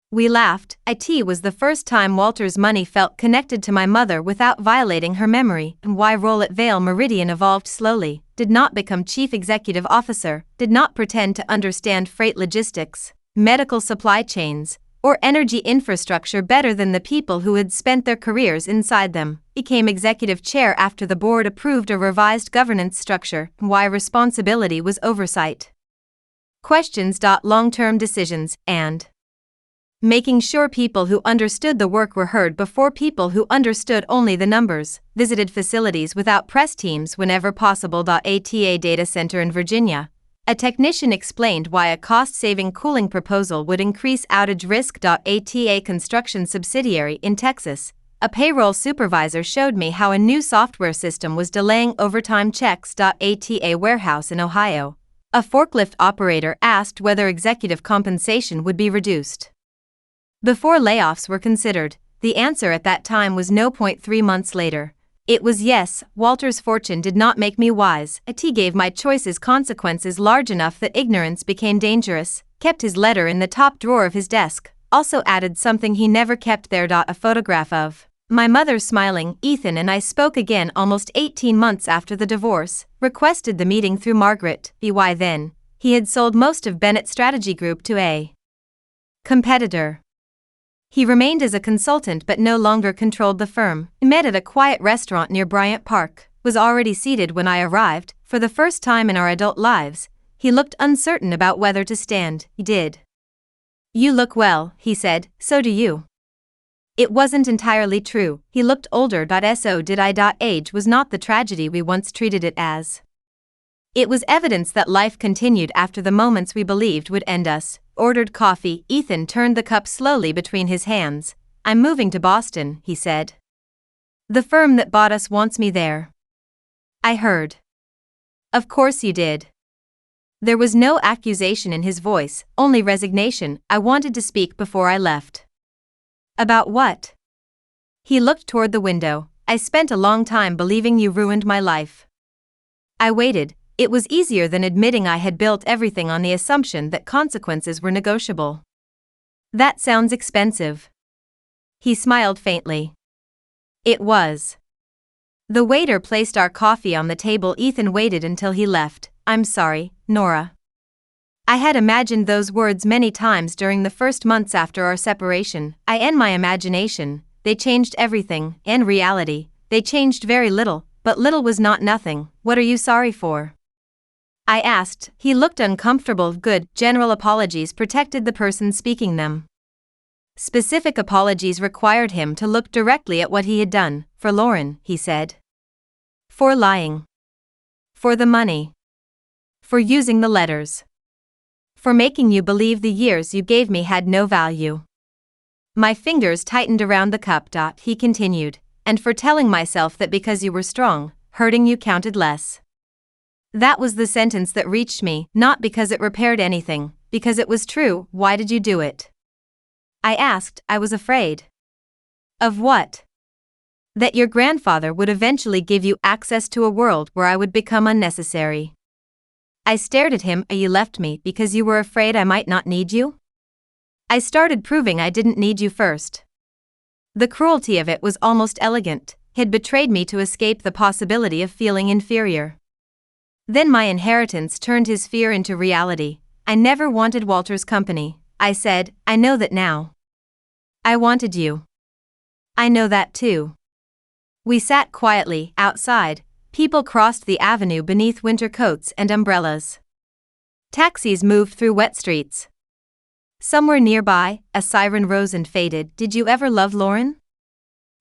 We laughed. It was the first time Walter's money felt connected to my mother without violating her memory. And why roll at Vale Meridian evolved slowly, did not become chief executive officer, did not pretend to understand freight logistics, medical supply chains, or energy infrastructure better than the people who had spent their careers inside them, became executive chair after the board approved a revised governance structure. Why responsibility was oversight. Questions. Long-term decisions, and making sure people who understood the work were heard before people who understood only the numbers. Visited facilities without press teams whenever possible. ATA data center in Virginia. A technician explained why a cost-saving cooling proposal would increase outage risk. ATA construction subsidiary in Texas. A payroll supervisor showed me how a new software system was delaying overtime checks. ATA warehouse in Ohio. A forklift operator asked whether executive compensation would be reduced before layoffs were considered. The answer at that time was no. 3 months later, it was yes. Walter's fortune did not make me wise. It gave my choices consequences large enough that ignorance became dangerous. Kept his letter in the top drawer of his desk. Also added something he never kept there. A photograph of my mother smiling. Ethan and I spoke again almost 18 months after the divorce. Requested the meeting through Margaret. By then, he had sold most of Bennett Strategy Group to a competitor. He remained as a consultant but no longer controlled the firm. Met at a quiet restaurant near Bryant Park. Was already seated when I arrived. For the first time in our adult lives, he looked uncertain about whether to stand. He did. You look well, he said. So do you. It wasn't entirely true. He looked older. So did I. Age was not the tragedy we once treated it as. It was evidence that life continued after the moments we believed would end us. Ordered coffee. Ethan turned the cup slowly between his hands. I'm moving to Boston, he said. The firm that bought us wants me there. I heard. Of course you did. There was no accusation in his voice, only resignation. I wanted to speak before I left. About what? He looked toward the window. I spent a long time believing you ruined my life. I waited. It was easier than admitting I had built everything on the assumption that consequences were negotiable. That sounds expensive. He smiled faintly. It was. The waiter placed our coffee on the table. Ethan waited until he left. I'm sorry, Nora. I had imagined those words many times during the first months after our separation. In my imagination, they changed everything. In reality, they changed very little, but little was not nothing. What are you sorry for? I asked. He looked uncomfortable. Good, general apologies protected the person speaking them. Specific apologies required him to look directly at what he had done. For Lauren, he said. For lying. For the money. For using the letters. For making you believe the years you gave me had no value. My fingers tightened around the cup. He continued. And for telling myself that because you were strong, hurting you counted less. That was the sentence that reached me, not because it repaired anything, because it was true. Why did you do it? I asked. I was afraid. Of what? That your grandfather would eventually give you access to a world where I would become unnecessary. I stared at him. You left me because you were afraid I might not need you? I started proving I didn't need you first. The cruelty of it was almost elegant. He'd betrayed me to escape the possibility of feeling inferior. Then my inheritance turned his fear into reality. I never wanted Walter's company. I said, I know that now. I wanted you. I know that too. We sat quietly, outside. People crossed the avenue beneath winter coats and umbrellas. Taxis moved through wet streets. Somewhere nearby, a siren rose and faded. Did you ever love Lauren?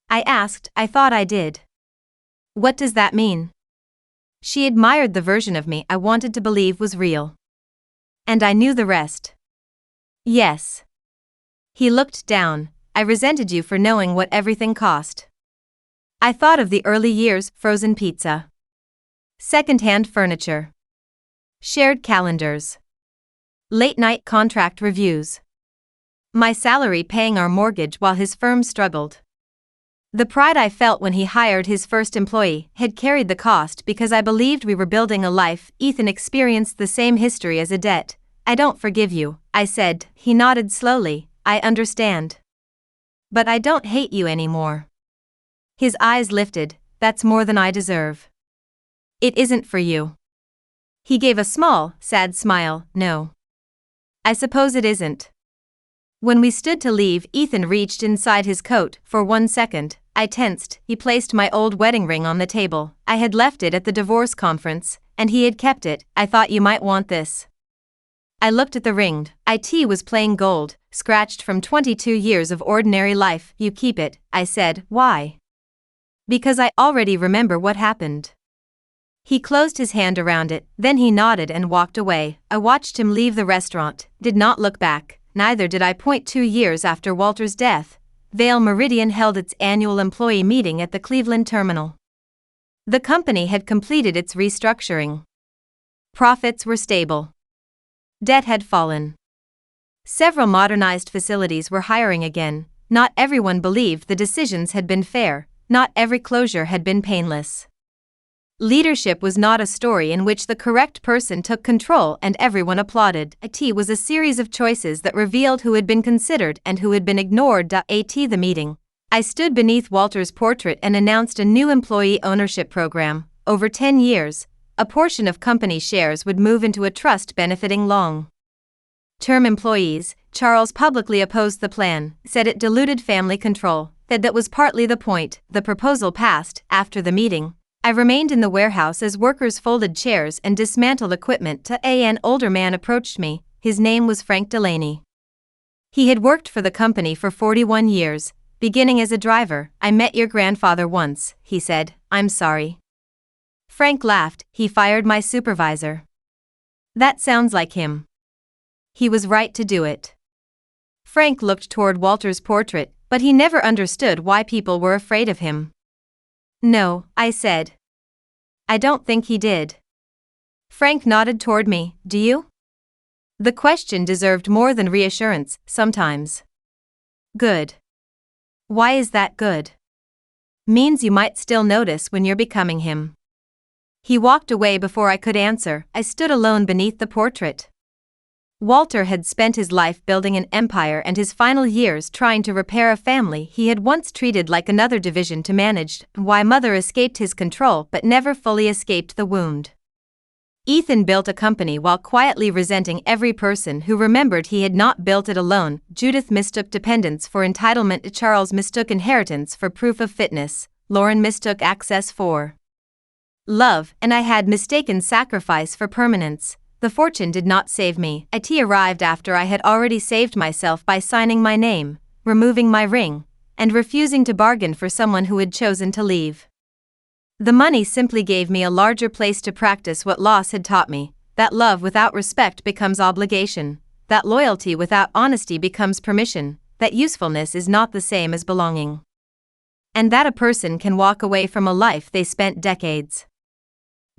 I asked. I thought I did. What does that mean? She admired the version of me I wanted to believe was real. And I knew the rest. Yes. He looked down. I resented you for knowing what everything cost. I thought of the early years, frozen pizza. Second-hand furniture. Shared calendars. Late-night contract reviews. My salary paying our mortgage while his firm struggled. The pride I felt when he hired his first employee had carried the cost because I believed we were building a life. Ethan experienced the same history as a debt. I don't forgive you, I said. He nodded slowly. I understand. But I don't hate you anymore. His eyes lifted. That's more than I deserve. It isn't for you. He gave a small, sad smile. No. I suppose it isn't. When we stood to leave, Ethan reached inside his coat. For 1 second, I tensed. He placed my old wedding ring on the table. I had left it at the divorce conference, and he had kept it. I thought you might want this. I looked at the ring. It was plain gold, scratched from 22 years of ordinary life. You keep it, I said. Why? Because I already remember what happened. He closed his hand around it, then he nodded and walked away. I watched him leave the restaurant, did not look back. Neither did I. 2 years after Walter's death, Vale Meridian held its annual employee meeting at the Cleveland terminal. The company had completed its restructuring. Profits were stable. Debt had fallen. Several modernized facilities were hiring again. Not everyone believed the decisions had been fair, not every closure had been painless. Leadership was not a story in which the correct person took control and everyone applauded. It was a series of choices that revealed who had been considered and who had been ignored. The meeting. I stood beneath Walter's portrait and announced a new employee ownership program. Over 10 years, a portion of company shares would move into a trust benefiting long-term employees. Charles publicly opposed the plan, said it diluted family control. That was partly the point. The proposal passed. After the meeting, I remained in the warehouse as workers folded chairs and dismantled equipment. An older man approached me. His name was Frank Delaney. He had worked for the company for 41 years, beginning as a driver. I met your grandfather once, he said. I'm sorry. Frank laughed. He fired my supervisor. That sounds like him. He was right to do it. Frank looked toward Walter's portrait, but he never understood why people were afraid of him. No, I said. I don't think he did. Frank nodded toward me. Do you? The question deserved more than reassurance, sometimes. Good. Why is that good? Means you might still notice when you're becoming him. He walked away before I could answer. I stood alone beneath the portrait. Walter had spent his life building an empire and his final years trying to repair a family he had once treated like another division to manage. Why Mother escaped his control but never fully escaped the wound. Ethan built a company while quietly resenting every person who remembered he had not built it alone. Judith mistook dependence for entitlement. Charles mistook inheritance for proof of fitness. Lauren mistook access for love, and I had mistaken sacrifice for permanence. The fortune did not save me. It arrived after I had already saved myself by signing my name, removing my ring, and refusing to bargain for someone who had chosen to leave. The money simply gave me a larger place to practice what loss had taught me, that love without respect becomes obligation, that loyalty without honesty becomes permission, that usefulness is not the same as belonging. And that a person can walk away from a life they spent decades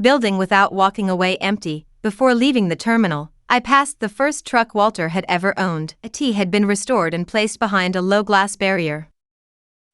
building without walking away empty. Before leaving the terminal, I passed the first truck Walter had ever owned. A T had been restored and placed behind a low glass barrier.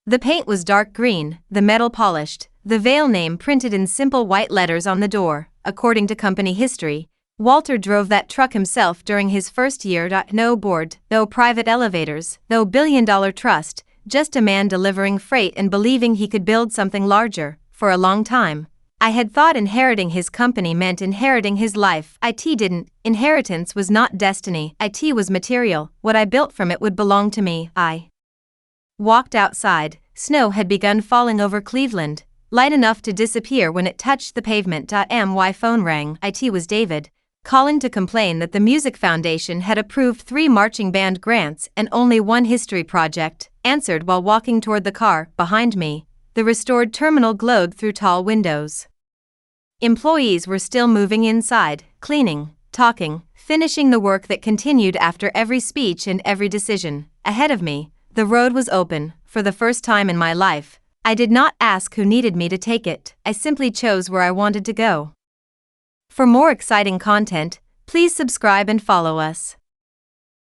The paint was dark green, the metal polished, the Vale name printed in simple white letters on the door. According to company history, Walter drove that truck himself during his first year. No board, no private elevators, no billion-dollar trust, just a man delivering freight and believing he could build something larger. For a long time, I had thought inheriting his company meant inheriting his life. It didn't. Inheritance was not destiny. It was material. What I built from it would belong to me. I walked outside. Snow had begun falling over Cleveland, light enough to disappear when it touched the pavement. My phone rang. It was David, calling to complain that the Music Foundation had approved 3 marching band grants and only 1 history project. Answered while walking toward the car. Behind me, the restored terminal glowed through tall windows. Employees were still moving inside, cleaning, talking, finishing the work that continued after every speech and every decision. Ahead of me, the road was open. For the first time in my life, I did not ask who needed me to take it. I simply chose where I wanted to go. For more exciting content, please subscribe and follow us.